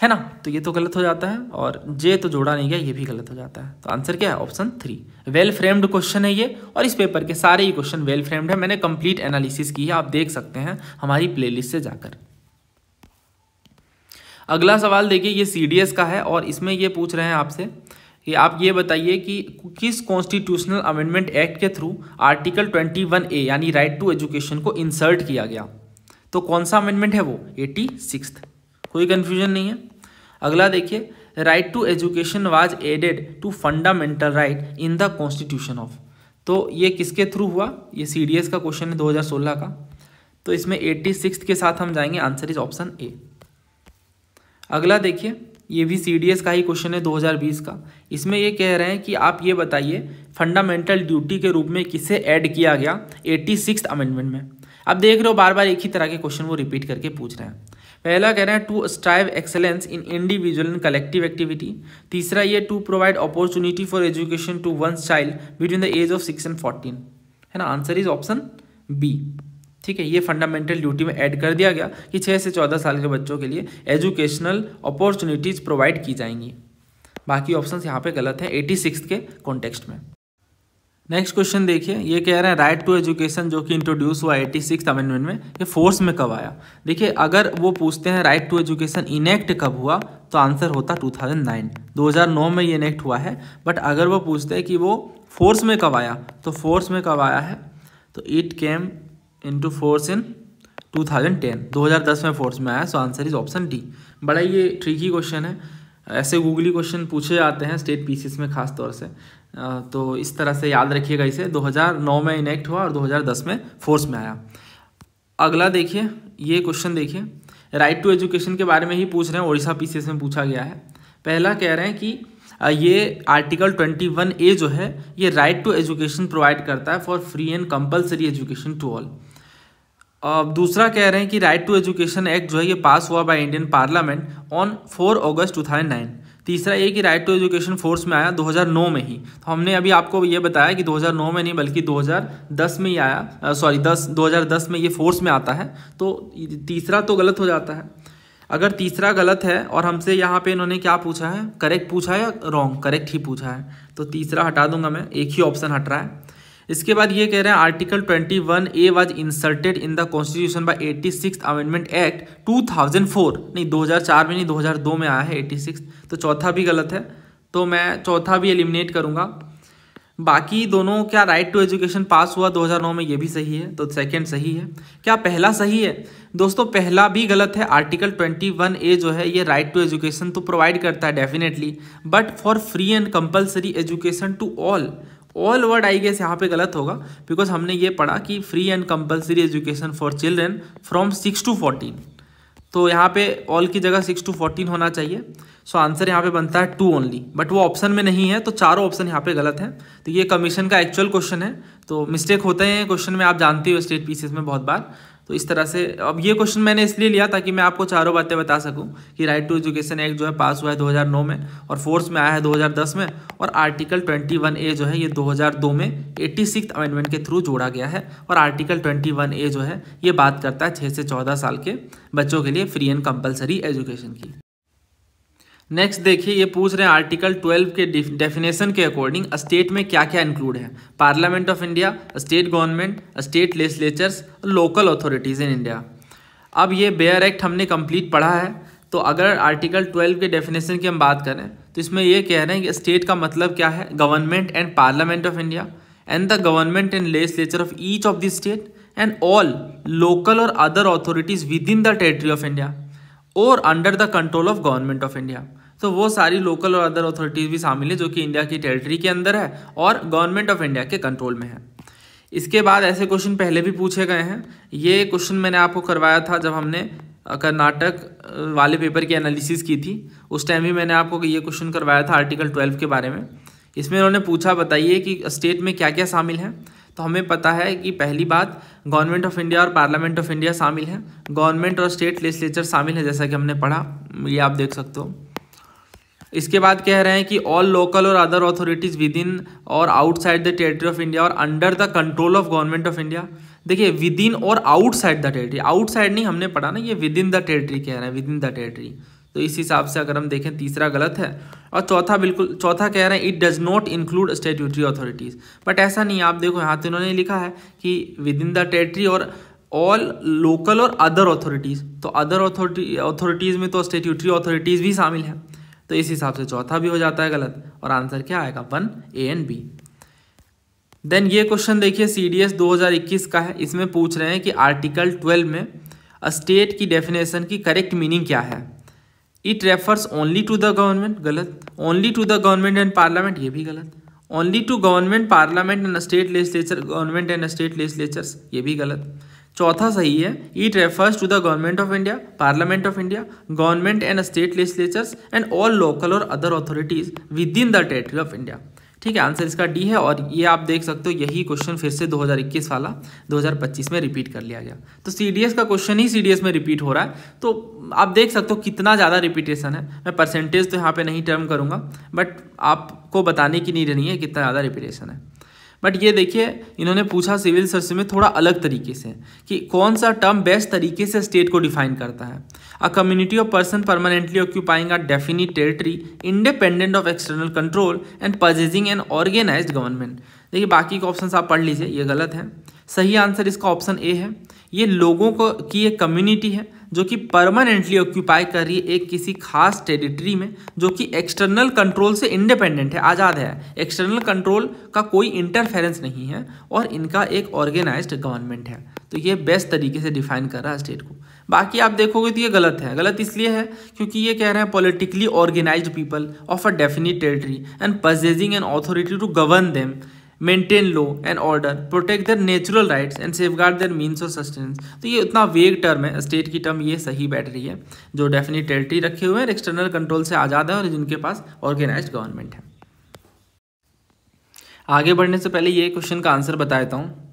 है ना, तो ये तो गलत हो जाता है, और जे तो जोड़ा नहीं गया, ये भी गलत हो जाता है। तो आंसर क्या है, ऑप्शन 3। वेल फ्रेम्ड क्वेश्चन है ये, और इस पेपर के सारे ही क्वेश्चन वेल फ्रेम्ड है, मैंने कंप्लीट एनालिसिस की है, आप देख सकते हैं हमारी प्लेलिस्ट से जाकर। अगला सवाल देखिए, ये CDS का है और इसमें ये पूछ रहे हैं आपसे कि आप ये बताइए कि किस कॉन्स्टिट्यूशनल अमेंडमेंट एक्ट के थ्रू आर्टिकल 21A यानी राइट टू एजुकेशन को इंसर्ट किया गया। तो कौन सा अमेंडमेंट है वो, 86th, कोई कंफ्यूजन नहीं है। अगला देखिए, right to education was added to fundamental right in the constitution of, तो ये किसके थ्रू हुआ, ये CDS का क्वेश्चन है 2016 का, तो इसमें 86th के साथ हम जाएंगे, आंसर इज ऑप्शन A। अगला देखिए, ये भी CDS का ही क्वेश्चन है 2020 का, इसमें ये कह रहे हैं कि आप ये बताइए फंडामेंटल ड्यूटी के रूप में किसे ऐड किया गया 86th अमेंडमेंट में। अब देख रहे हो बार बार एक ही तरह के क्वेश्चन वो रिपीट करके पूछ रहे हैं। पहला कह रहे हैं to strive excellence in individual and collective activity, तीसरा ये to provide opportunity for education to one's child between the age of 6 and 14, है ना, आंसर इज ऑप्शन B। ठीक है, ये फंडामेंटल ड्यूटी में ऐड कर दिया गया कि 6 से 14 साल के बच्चों के लिए एजुकेशनल अपॉर्चुनिटीज प्रोवाइड की जाएंगी। बाकी ऑप्शंस यहाँ पे गलत है 86th के कॉन्टेक्स्ट में। नेक्स्ट क्वेश्चन देखिए, ये कह रहे हैं राइट टू एजुकेशन जो कि इंट्रोड्यूस हुआ 86th अमेंडमेंट में, ये फोर्स में कब आया। देखिए अगर वो पूछते हैं राइट टू एजुकेशन इनेक्ट कब हुआ तो आंसर होता 2009 में ये इनेक्ट हुआ है। बट अगर वो पूछते हैं कि वो फोर्स में कब आया, तो फोर्स में कब आया है, तो it came into force in 2010 में फोर्स में आया। सो आंसर इज ऑप्शन D। बड़ा ये ट्रिकी क्वेश्चन है, ऐसे गूगली क्वेश्चन पूछे जाते हैं स्टेट पीसीएस में खास तौर से, तो इस तरह से याद रखिएगा इसे। 2009 में इनेक्ट हुआ और 2010 में फोर्स में आया। अगला देखिए, ये क्वेश्चन देखिए, राइट टू एजुकेशन के बारे में ही पूछ रहे हैं, उड़ीसा पीसीएस में पूछा गया है। पहला कह रहे हैं कि ये आर्टिकल 21A जो है ये राइट टू एजुकेशन प्रोवाइड करता है for free and compulsory education to all. दूसरा कह रहे हैं कि राइट टू एजुकेशन एक्ट जो है ये पास हुआ बाय इंडियन पार्लियामेंट ऑन 4 अगस्त 2009। तीसरा ये कि राइट टू एजुकेशन फोर्स में आया 2009 में ही। तो हमने अभी आपको ये बताया कि 2009 में नहीं बल्कि 2010 में ही आया, 2010 में ये फोर्स में आता है। तो तीसरा तो गलत हो जाता है। अगर तीसरा गलत है और हमसे यहाँ पे इन्होंने क्या पूछा है, करेक्ट पूछा है या रॉन्ग, करेक्ट ही पूछा है, तो तीसरा हटा दूंगा मैं, एक ही ऑप्शन हट रहा है। इसके बाद ये कह रहे हैं article 21A was inserted in the constitution bye 86th amendment act 2004, नहीं 2004 में नहीं 2002 में आया है 86, तो चौथा भी गलत है, तो मैं चौथा भी एलिमिनेट करूंगा। बाकी दोनों, क्या राइट टू एजुकेशन पास हुआ 2009 में, ये भी सही है, तो सेकंड सही है। क्या पहला सही है? दोस्तों पहला भी गलत है। आर्टिकल 21A जो है ये राइट टू एजुकेशन तो प्रोवाइड करता है definitely, but for free and compulsory education to all word I guess यहाँ पे गलत होगा, बिकॉज हमने ये पढ़ा कि free and compulsory education for children from 6 to 14, तो यहाँ पे ऑल की जगह 6 to 14 होना चाहिए। सो आंसर यहाँ पे बनता है 2 ओनली, बट वो ऑप्शन में नहीं है, तो चारों ऑप्शन यहाँ पे गलत है। तो ये कमीशन का एक्चुअल क्वेश्चन है, तो मिस्टेक होते हैं क्वेश्चन में, आप जानते हो स्टेट पीसीएस में बहुत बार। तो इस तरह से अब ये क्वेश्चन मैंने इसलिए लिया ताकि मैं आपको चारों बातें बता सकूं कि राइट टू एजुकेशन एक्ट जो है पास हुआ है 2009 में और फोर्स में आया है 2010 में, और आर्टिकल 21A जो है ये 2002 में 86th अमेंडमेंट के थ्रू जोड़ा गया है। और आर्टिकल 21A जो है ये बात करता है 6 से 14 साल के बच्चों के लिए फ्री एंड कंपलसरी एजुकेशन की। नेक्स्ट देखिए, ये पूछ रहे हैं आर्टिकल 12 के डेफिनेशन के अकॉर्डिंग स्टेट में क्या क्या इंक्लूड है। Parliament of India, state government, state legislatures, local authorities in India. अब ये बेयर एक्ट हमने कंप्लीट पढ़ा है, तो अगर आर्टिकल 12 के डेफिनेशन की हम बात करें तो इसमें ये कह रहे हैं कि स्टेट का मतलब क्या है, government and parliament of India and the government and legislature of each of the state and all local और other authorities within the territory of India और under the control of government of India. तो वो सारी local और other authorities भी शामिल है जो कि इंडिया की टेरिटरी के अंदर है और गवर्नमेंट ऑफ इंडिया के कंट्रोल में है। इसके बाद ऐसे क्वेश्चन पहले भी पूछे गए हैं। ये क्वेश्चन मैंने आपको करवाया था जब हमने कर्नाटक वाले पेपर की एनालिसिस की थी, उस टाइम भी मैंने आपको ये क्वेश्चन करवाया था आर्टिकल 12 के बारे में। इसमें उन्होंने पूछा बताइए कि स्टेट में क्या क्या शामिल है। तो हमें पता है कि पहली बात गवर्नमेंट ऑफ इंडिया और पार्लियामेंट ऑफ इंडिया शामिल है, गवर्नमेंट और स्टेट लेजिस्लेचर शामिल है, जैसा कि हमने पढ़ा, ये आप देख सकते हो। इसके बाद कह रहे हैं कि ऑल लोकल और अदर अथॉरिटीज़ विद इन और outside the territory of India और under the control of government of India. देखिए विद इन और आउटसाइड द टेरिटरी, आउटसाइड नहीं हमने पढ़ा ना, ये विद इन द टेरिटरी कह रहे हैं, विद इन द टेरिटरी। तो इस हिसाब से अगर हम देखें तीसरा गलत है। और चौथा कह रहे हैं it does not include statutory authorities, but ऐसा नहीं, आप देखो यहाँ तो इन्होंने लिखा है कि विद इन द टेरिटरी और ऑल लोकल और अदर अथॉरिटीज़, तो अदर अथॉरिटीज़ में तो स्टैट्यूटरी अथॉरिटीज़ भी शामिल है, तो इस हिसाब से चौथा भी हो जाता है गलत और आंसर क्या आएगा 1A एंड B। देन ये क्वेश्चन देखिए CDS 2021 का है, इसमें पूछ रहे हैं कि आर्टिकल 12 में स्टेट की डेफिनेशन की करेक्ट मीनिंग क्या है। It refers only to the government, गलत। Only to the government and parliament, ये भी गलत। Only to government, parliament and state legislature, government and state legislatures, ये भी गलत। चौथा सही है, it refers to the government of India, parliament of India, government and state legislatures and all local और other authorities within the territory of India. ठीक है, answer इसका D है। और ये आप देख सकते हो यही क्वेश्चन फिर से 2021 वाला 2025 में रिपीट कर लिया गया। तो CDS का क्वेश्चन ही CDS में रिपीट हो रहा है, तो आप देख सकते हो कितना ज़्यादा रिपीटेशन है। मैं परसेंटेज तो यहाँ पे नहीं टर्म करूँगा, बट आपको बताने की नीड नहीं है कितना ज़्यादा रिपीटेशन है। बट ये देखिए इन्होंने पूछा सिविल सर्विस में थोड़ा अलग तरीके से कि कौन सा टर्म बेस्ट तरीके से स्टेट को डिफाइन करता है। A community of person permanently occupying a definite territory independent of external control and possessing an organised government. देखिए बाकी के ऑप्शन आप पढ़ लीजिए, ये गलत है। सही आंसर इसका ऑप्शन A है। ये लोगों को की एक कम्युनिटी है जो कि परमानेंटली ऑक्यूपाई कर रही है एक किसी खास टेरिटरी में, जो कि एक्सटर्नल कंट्रोल से इंडिपेंडेंट है, आज़ाद है, एक्सटर्नल कंट्रोल का कोई इंटरफेरेंस नहीं है और इनका एक ऑर्गेनाइज्ड गवर्नमेंट है। तो ये बेस्ट तरीके से डिफाइन कर रहा है स्टेट को। बाकी आप देखोगे तो ये गलत है। गलत इसलिए है क्योंकि ये कह रहे हैं politically organised people of a definite territory and possessing an authority to govern them, maintain law and order, protect their natural rights and safeguard their means of sustenance. तो ये उतना वेग टर्म है, स्टेट की टर्म ये सही बैठ रही है, जो डेफिनिट टेरिटरी रखे हुए हैं, एक्सटर्नल कंट्रोल से आज़ाद है और जिनके पास ऑर्गेनाइज्ड गवर्नमेंट है। आगे बढ़ने से पहले ये क्वेश्चन का आंसर बता देता हूँ।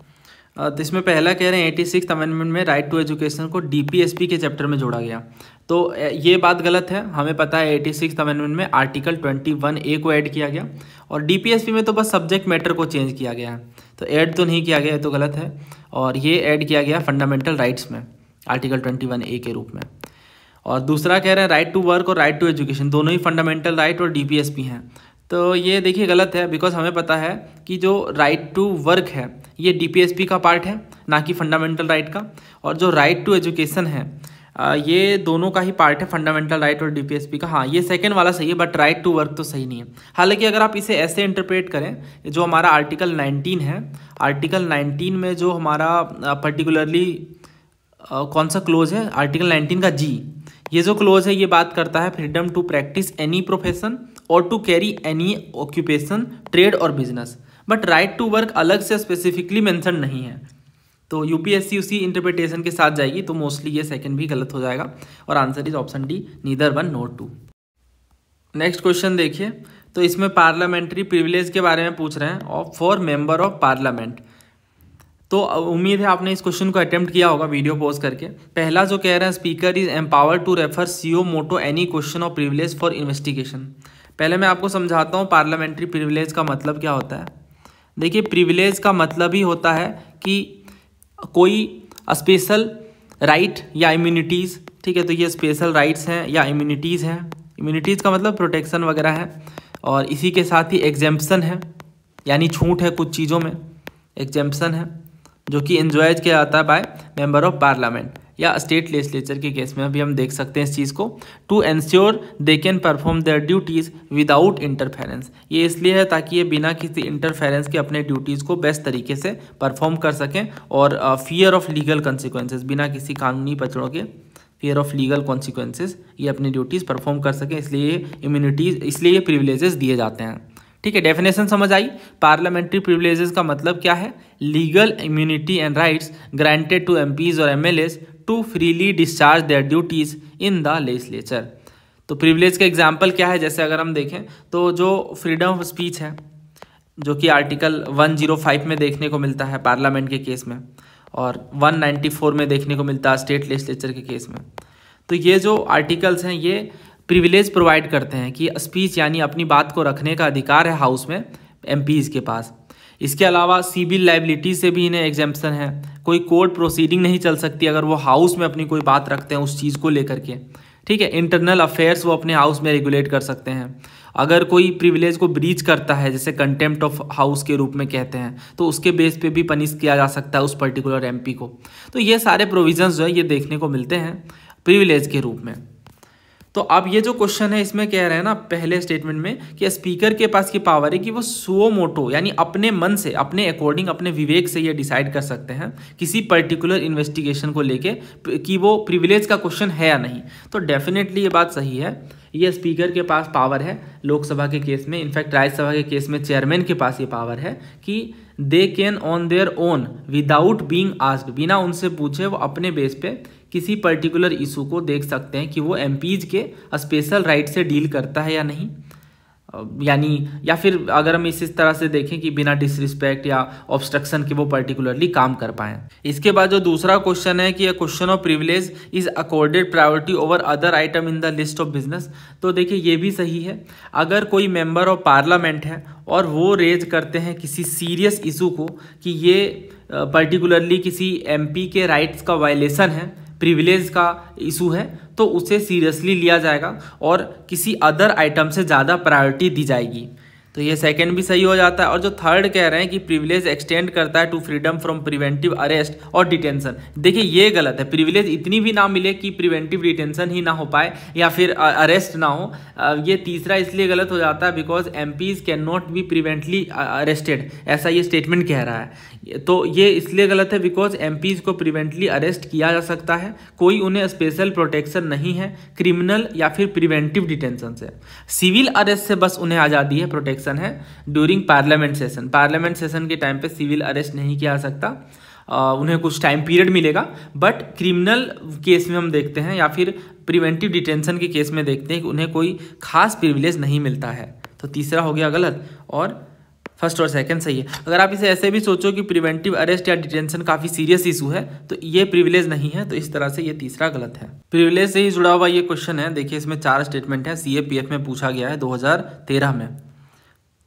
तो इसमें पहला कह रहे हैं 86th अमेंडमेंट में राइट टू एजुकेशन को DPSP के चैप्टर में जोड़ा गया। तो ये बात गलत है। हमें पता है 86th अमेंडमेंट में आर्टिकल 21A को ऐड किया गया और DPSP में तो बस सब्जेक्ट मैटर को चेंज किया गया है, तो ऐड तो नहीं किया गया है, तो गलत है। और ये ऐड किया गया फंडामेंटल राइट्स में आर्टिकल 21A के रूप में। और दूसरा कह रहे हैं राइट टू वर्क और राइट टू एजुकेशन दोनों ही फंडामेंटल राइट और DPSP हैं। तो ये देखिए गलत है, बिकॉज हमें पता है कि जो राइट टू वर्क है ये DPSP का पार्ट है, ना कि फंडामेंटल राइट का। और जो राइट टू एजुकेशन है ये दोनों का ही पार्ट है, फंडामेंटल राइट और डीपीएसपी का। हाँ, ये सेकंड वाला सही है, बट राइट टू वर्क तो सही नहीं है। हालांकि अगर आप इसे ऐसे इंटरप्रेट करें, जो हमारा आर्टिकल 19 है, आर्टिकल 19 में जो हमारा पर्टिकुलरली कौन सा क्लोज है, आर्टिकल 19 का जी, ये जो क्लोज है ये बात करता है freedom to practice any profession और to carry any occupation, trade और business. But right to work अलग से स्पेसिफिकली मेंशन नहीं है, तो यूपीएससी उसी इंटरप्रिटेशन के साथ जाएगी, तो मोस्टली ये सेकंड भी गलत हो जाएगा और answer is option D, neither one not two. Next question देखिए, तो इसमें पार्लियामेंट्री प्रिविलेज के बारे में पूछ रहे हैं और फॉर मेंबर ऑफ पार्लियामेंट। तो उम्मीद है आपने इस क्वेश्चन को अटेम्प्ट किया होगा वीडियो पॉज करके। पहला जो कह रहे हैं, speaker is empowered to refer suo motu any question of privilege for investigation. पहले मैं आपको समझाता हूँ पार्लियामेंट्री प्रिविलेज का मतलब क्या होता है। देखिए, प्रिविलेज का मतलब ही होता है कि कोई स्पेशल राइट या इम्यूनिटीज़, ठीक है, तो ये स्पेशल राइट्स हैं या इम्यूनिटीज़ हैं। इम्यूनिटीज़ का मतलब प्रोटेक्शन वगैरह है, और इसी के साथ ही एग्जेम्पशन है, यानी छूट है कुछ चीज़ों में, एग्जेम्पशन है, जो कि एंजॉय किया जाता है बाय मेंबर ऑफ पार्लियामेंट या स्टेट लेजिस्लेचर के केस में अभी हम देख सकते हैं इस चीज़ को। To ensure they can perform their duties without interference, ये इसलिए है ताकि ये बिना किसी इंटरफेरेंस के अपने ड्यूटीज़ को बेस्ट तरीके से परफॉर्म कर सकें, और फियर ऑफ लीगल कॉन्सिक्वेंसेस, बिना किसी कानूनी पचड़ों के फियर ऑफ लीगल कॉन्सिक्वेंसेस ये अपनी ड्यूटीज़ परफॉर्म कर सकें, इसलिए इम्यूनिटीज़, इसलिए ये प्रिविलेजेस दिए जाते हैं। ठीक है, डेफिनेशन समझ आई। पार्लियामेंट्री प्रिविलेजेस का मतलब क्या है, legal immunity and rights granted to MPs और MLAs to freely discharge their duties in the legislature. तो प्रिविलेज का एग्जाम्पल क्या है, जैसे अगर हम देखें तो जो फ्रीडम ऑफ स्पीच है, जो कि आर्टिकल 105 में देखने को मिलता है पार्लियामेंट के केस में, और 194 में देखने को मिलता है स्टेट लेजिस्लेचर के केस में। तो ये जो आर्टिकल्स हैं ये प्रिविलेज प्रोवाइड करते हैं कि स्पीच यानी अपनी बात को रखने का अधिकार है हाउस में एमपीज़ के पास। इसके अलावा सिविल लाइबिलिटी से भी इन्हें एग्जेम्पशन है, कोई कोर्ट प्रोसीडिंग नहीं चल सकती अगर वो हाउस में अपनी कोई बात रखते हैं उस चीज़ को लेकर के। ठीक है, इंटरनल अफेयर्स वो अपने हाउस में रेगुलेट कर सकते हैं। अगर कोई प्रिविलेज को ब्रीच करता है, जैसे कंटेम्प्ट ऑफ हाउस के रूप में कहते हैं, तो उसके बेस पे भी पनिश किया जा सकता है उस पर्टिकुलर एमपी को। तो ये सारे प्रोविजंस जो है ये देखने को मिलते हैं प्रिविलेज के रूप में। तो अब ये जो क्वेश्चन है इसमें कह रहे हैं ना पहले स्टेटमेंट में कि स्पीकर के पास की पावर है कि वो सुओ मोटो यानी अपने मन से, अपने अकॉर्डिंग, अपने विवेक से ये डिसाइड कर सकते हैं किसी पर्टिकुलर इन्वेस्टिगेशन को लेके कि वो प्रिविलेज का क्वेश्चन है या नहीं। तो डेफिनेटली ये बात सही है, ये स्पीकर के पास पावर है लोकसभा के केस में, इनफैक्ट राज्यसभा के केस में चेयरमैन के पास ये पावर है कि they can on their own without being asked, बिना उनसे पूछे वो अपने बेस पे किसी पर्टिकुलर इशू को देख सकते हैं कि वो एमपीज के स्पेशल राइट से डील करता है या नहीं, यानी या फिर अगर हम इस तरह से देखें कि बिना डिसरिस्पेक्ट या ऑब्स्ट्रक्शन के वो पर्टिकुलरली काम कर पाएँ। इसके बाद जो दूसरा क्वेश्चन है कि question of privilege is accorded priority over other item in the list of business. तो देखिए ये भी सही है, अगर कोई मेंबर ऑफ पार्लियामेंट है और वो रेज करते हैं किसी सीरियस इशू को कि ये पर्टिकुलरली किसी एमपी के राइट्स का वायलेशन है, प्रिविलेज का इशू है, तो उसे सीरियसली लिया जाएगा और किसी अदर आइटम से ज़्यादा प्रायोरिटी दी जाएगी। तो ये सेकंड भी सही हो जाता है। और जो थर्ड कह रहे हैं कि प्रिविलेज एक्सटेंड करता है to freedom from preventive arrest और डिटेंशन, देखिए ये गलत है। प्रिविलेज इतनी भी ना मिले कि प्रिवेंटिव डिटेंशन ही ना हो पाए या फिर अरेस्ट ना हो, ये तीसरा इसलिए गलत हो जाता है because MPs can not be preventively arrested, ऐसा ये स्टेटमेंट कह रहा है। तो ये इसलिए गलत है बिकॉज एमपीज को प्रिवेंटली अरेस्ट किया जा सकता है, कोई उन्हें स्पेशल प्रोटेक्शन नहीं है क्रिमिनल या फिर प्रिवेंटिव डिटेंशन से। सिविल अरेस्ट से बस उन्हें आज़ादी है, प्रोटेक्शन है during parliament session. Parliament session के टाइम पे सिविल अरेस्ट नहीं किया जा सकता, उन्हें कुछ टाइम पीरियड मिलेगा। बट क्रिमिनल केस में हम देखते हैं या फिर प्रिवेंटिव डिटेंशन के केस में देखते हैं कि उन्हें कोई खास प्रिविलेज नहीं मिलता है। तो तीसरा हो गया गलत और फर्स्ट और सेकंड सही है। अगर आप इसे ऐसे भी सोचो कि प्रिवेंटिव अरेस्ट या डिटेंशन काफ़ी सीरियस इशू है तो ये प्रिविलेज नहीं है, तो इस तरह से ये तीसरा गलत है। प्रिविलेज से ही जुड़ा हुआ ये क्वेश्चन है, देखिए इसमें 4 स्टेटमेंट है, CAPF में पूछा गया है 2013 में।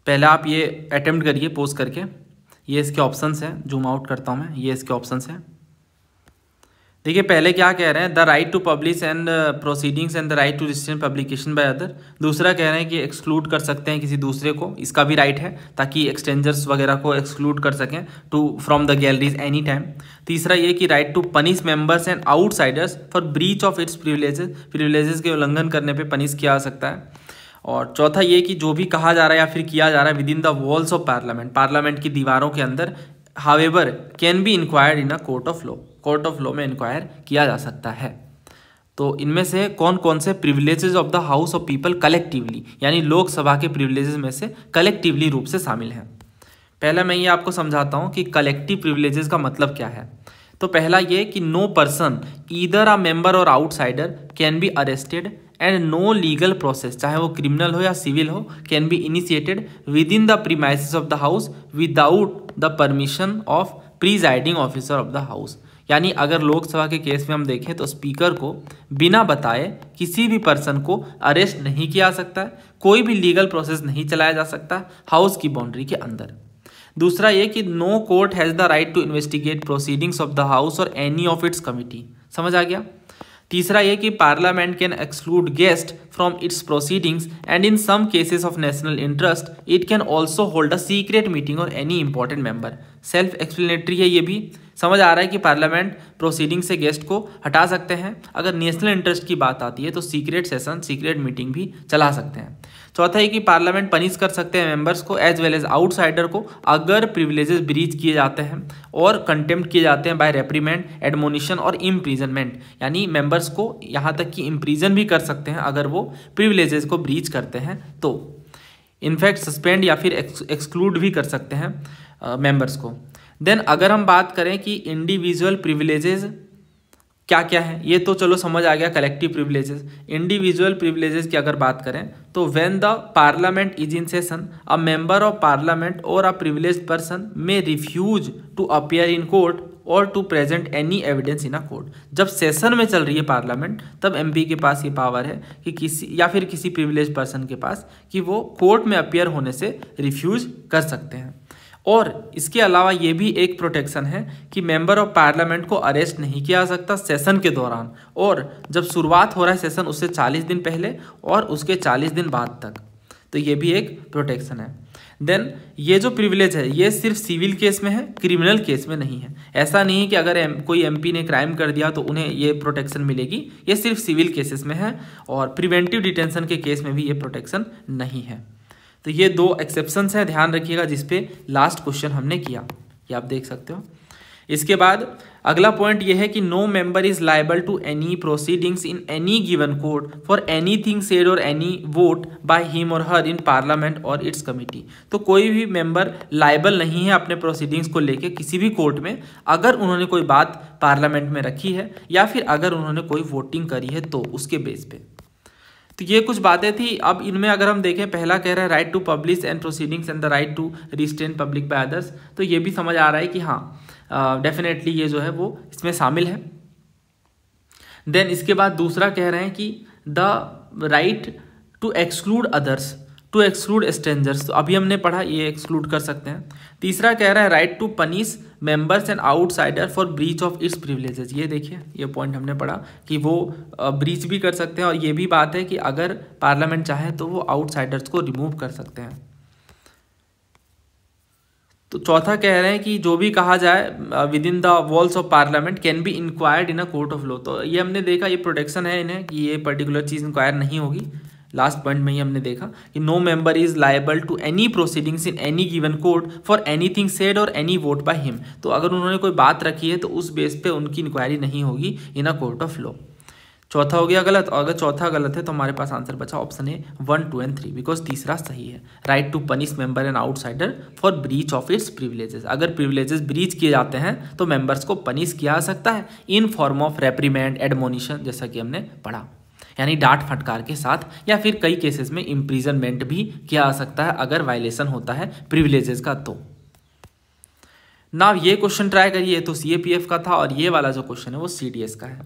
पहले आप ये अटेम्प्ट करिए पोज करके, ये इसके ऑप्शंस हैं, जूम आउट करता हूँ मैं, ये इसके ऑप्शंस हैं। देखिए पहले क्या कह रहे हैं, the right to publish and proceedings and the right to restrain publication by other. दूसरा कह रहे हैं कि एक्सक्लूड कर सकते हैं किसी दूसरे को, इसका भी राइट है, ताकि एक्सचेंजर्स वगैरह को एक्सक्लूड कर सकें to from the galleries any time. तीसरा ये कि right to punish members and outsiders for breach of its privileges के उल्लंघन करने पर पनिश किया जा सकता है। और चौथा ये कि जो भी कहा जा रहा है या फिर किया जा रहा है with in the walls of parliament, parliament की दीवारों के अंदर, however can be inquired in a court of law, court of law में इंक्वायर किया जा सकता है। तो इनमें से कौन कौन से privileges of the house of people collectively, यानी लोकसभा के प्रिविलेजेस में से कलेक्टिवली रूप से शामिल हैं। पहला मैं ये आपको समझाता हूँ कि कलेक्टिव प्रिविलेजेस का मतलब क्या है। तो पहला ये कि no person either a member और outsider can be arrested and no legal process, चाहे वो क्रिमिनल हो या सिविल हो, can be initiated within the premises of the house without the permission of presiding officer of the house. यानी अगर लोकसभा के case में हम देखें तो स्पीकर को बिना बताए किसी भी पर्सन को अरेस्ट नहीं किया जा सकता है, कोई भी लीगल प्रोसेस नहीं चलाया जा सकता हाउस की बाउंड्री के अंदर। दूसरा ये कि no court has the right to investigate proceedings of the house और एनी ऑफ इट्स कमिटी। समझ आ गया। तीसरा ये कि parliament can exclude guest from its proceedings and in some cases of national interest it can also hold a secret meeting और any important member. Self explanatory है, ये भी समझ आ रहा है कि पार्लियामेंट प्रोसीडिंग से गेस्ट को हटा सकते हैं। अगर नेशनल इंटरेस्ट की बात आती है तो सीक्रेट सेशन, सीक्रेट मीटिंग भी चला सकते हैं। चौथा है कि पार्लियामेंट पनिश कर सकते हैं मेंबर्स को एज वेल एज आउटसाइडर को अगर प्रिविलेजेस ब्रीच किए जाते हैं और कंटेम्प्ट किए जाते हैं बाय रेप्रीमेंड, एडमोनिशन और इम्प्रीजनमेंट, यानी मेंबर्स को यहाँ तक कि इम्प्रीजन भी कर सकते हैं अगर वो प्रिविलेजेस को ब्रीच करते हैं तो। इनफैक्ट सस्पेंड या फिर एक्सक्लूड भी कर सकते हैं मेंबर्स को। देन अगर हम बात करें कि इंडिविजुअल प्रिविलेजेस क्या क्या है, ये तो चलो समझ आ गया कलेक्टिव प्रिविलेजेस। इंडिविजुअल प्रिविलेजेस की अगर बात करें तो when the parliament is in session a member of parliament और a privileged person may refuse to appear in court और to present any evidence in a court. जब सेशन में चल रही है पार्लियामेंट तब एमपी के पास ये पावर है कि किसी या फिर किसी प्रिविलेज पर्सन के पास कि वो कोर्ट में अपीयर होने से रिफ्यूज कर सकते हैं। और इसके अलावा ये भी एक प्रोटेक्शन है कि मेंबर ऑफ पार्लियामेंट को अरेस्ट नहीं किया जा सकता सेशन के दौरान, और जब शुरुआत हो रहा है सेशन उससे 40 दिन पहले और उसके 40 दिन बाद तक, तो ये भी एक प्रोटेक्शन है। देन ये जो प्रिविलेज है ये सिर्फ सिविल केस में है, क्रिमिनल केस में नहीं है। ऐसा नहीं है कि अगर कोई एमपी ने क्राइम कर दिया तो उन्हें ये प्रोटेक्शन मिलेगी, ये सिर्फ सिविल केसेस में है, और प्रिवेंटिव डिटेंशन के केस में भी ये प्रोटेक्शन नहीं है। तो ये दो एक्सेप्शंस हैं, ध्यान रखिएगा, जिसपे लास्ट क्वेश्चन हमने किया, ये आप देख सकते हो। इसके बाद अगला पॉइंट ये है कि no member is liable to any proceedings in any given court for anything said और एनी वोट बाय हिम और हर इन पार्लियामेंट और इट्स कमिटी। तो कोई भी मेंबर लायबल नहीं है अपने प्रोसीडिंग्स को लेके किसी भी कोर्ट में अगर उन्होंने कोई बात पार्लियामेंट में रखी है या फिर अगर उन्होंने कोई वोटिंग करी है तो उसके बेस पे। तो ये कुछ बातें थी। अब इनमें अगर हम देखें, पहला कह रहा है right to publish and proceedings and the right to restrain public by others, तो ये भी समझ आ रहा है कि हाँ डेफिनेटली ये जो है वो इसमें शामिल है। देन इसके बाद दूसरा कह रहे हैं कि the right to exclude others, to exclude strangers, तो अभी हमने पढ़ा ये एक्सक्लूड कर सकते हैं। तीसरा कह रहा है right to punish members and outsider for breach of its privileges. ये देखिए ये पॉइंट हमने पढ़ा कि वो ब्रीच भी कर सकते हैं, और ये भी बात है कि अगर पार्लियामेंट चाहे तो वो आउटसाइडर्स को रिमूव कर सकते हैं। तो चौथा कह रहे हैं कि जो भी कहा जाए with in the walls of parliament can be inquired in a court of law. तो ये हमने देखा ये प्रोटेक्शन है इन्हें कि ये पर्टिकुलर चीज़ इंक्वायर नहीं होगी। लास्ट पॉइंट में ही हमने देखा कि no member is liable to any proceedings in any given court for anything said और एनी वोट बाय हिम। तो अगर उन्होंने कोई बात रखी है तो उस बेस पे उनकी इंक्वायरी नहीं होगी इन अ कोर्ट ऑफ लॉ। चौथा हो गया गलत, और अगर चौथा गलत है तो हमारे पास आंसर बचा ऑप्शन ए 1, 2 एंड 3, बिकॉज तीसरा सही है। Right to punish member and outsider for breach of its privileges. अगर प्रिविलेजेस ब्रीच किए जाते हैं तो मेंबर्स को पनिश किया जा सकता है इन फॉर्म ऑफ रेप्रीमेंड, एडमोनिशन, जैसा कि हमने पढ़ा, यानी डांट फटकार के साथ, या फिर कई केसेस में इम्प्रीजनमेंट भी किया जा सकता है अगर वायलेशन होता है प्रिविलेजेस का। तो ना ये क्वेश्चन ट्राई करिए, तो सीएपीएफ का था, और ये वाला जो क्वेश्चन है वो सीडीएस का है।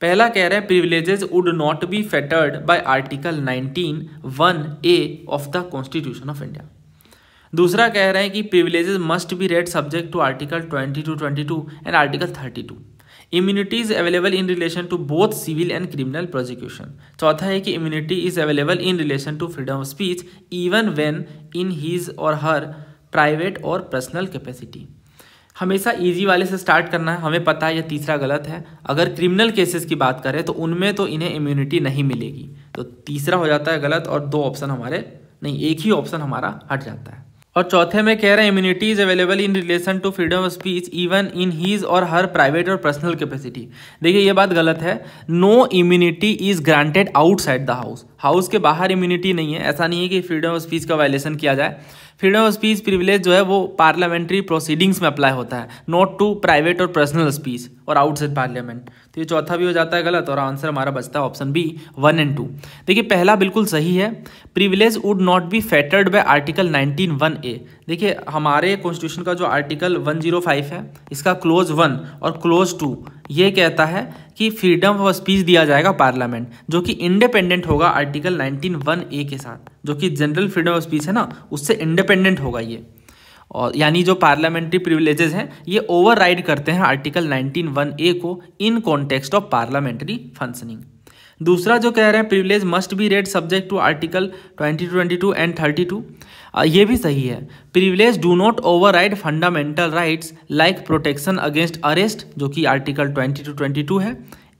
पहला कह रहे हैं privileges would not be fettered by article 19(1)(a of the constitution of India. दूसरा कह रहे हैं कि privileges must be read subject to article 20 to 22 and article 32। Immunity is available in relation to both civil and criminal prosecution. चौथा है कि immunity is available in relation to freedom of speech even when in his और her private और personal capacity. हमेशा easy वाले से start करना है, हमें पता है ये तीसरा गलत है। अगर क्रिमिनल केसेस की बात करें तो उनमें तो इन्हें इम्यूनिटी नहीं मिलेगी, तो तीसरा हो जाता है गलत और दो ऑप्शन हमारे नहीं, एक ही ऑप्शन हमारा हट जाता है। और चौथे में कह रहे हैं immunity is available in relation to freedom of speech even in his or her private और पर्सनल कैपेसिटी। देखिए ये बात गलत है। No immunity is granted outside the house. House के बाहर इम्यूनिटी नहीं है। ऐसा नहीं है कि फ्रीडम ऑफ स्पीच का वायलेशन किया जाए। फ्रीडम ऑफ स्पीच प्रिविलेज जो है वो पार्लियामेंट्री प्रोसीडिंग्स में अप्लाई होता है, नॉट टू प्राइवेट और पर्सनल स्पीच और आउटसाइड पार्लियामेंट। तो ये चौथा भी हो जाता है गलत और आंसर हमारा बचता है ऑप्शन बी 1 और 2। देखिए पहला बिल्कुल सही है, privilege would not be fettered by article 19(1)(a। देखिए हमारे कॉन्स्टिट्यूशन का जो आर्टिकल 105 है इसका क्लोज 1 और क्लोज 2 ये कहता है कि फ्रीडम ऑफ स्पीच दिया जाएगा पार्लियामेंट, जो कि इंडिपेंडेंट होगा आर्टिकल 19(1)(a के साथ, जो कि जनरल फ्रीडम ऑफ स्पीच है ना, उससे इंडिपेंडेंट होगा ये। और यानी जो पार्लियामेंट्री प्रिविलेजेस हैं ये ओवरराइड करते हैं आर्टिकल 19(1)(a को in context of parliamentary functioning. दूसरा जो कह रहे हैं privilege must be read subject to article 20, 22 and 32, ये भी सही है। Privilege do not override fundamental rights like protection against arrest, जो कि आर्टिकल 20 to 22 है,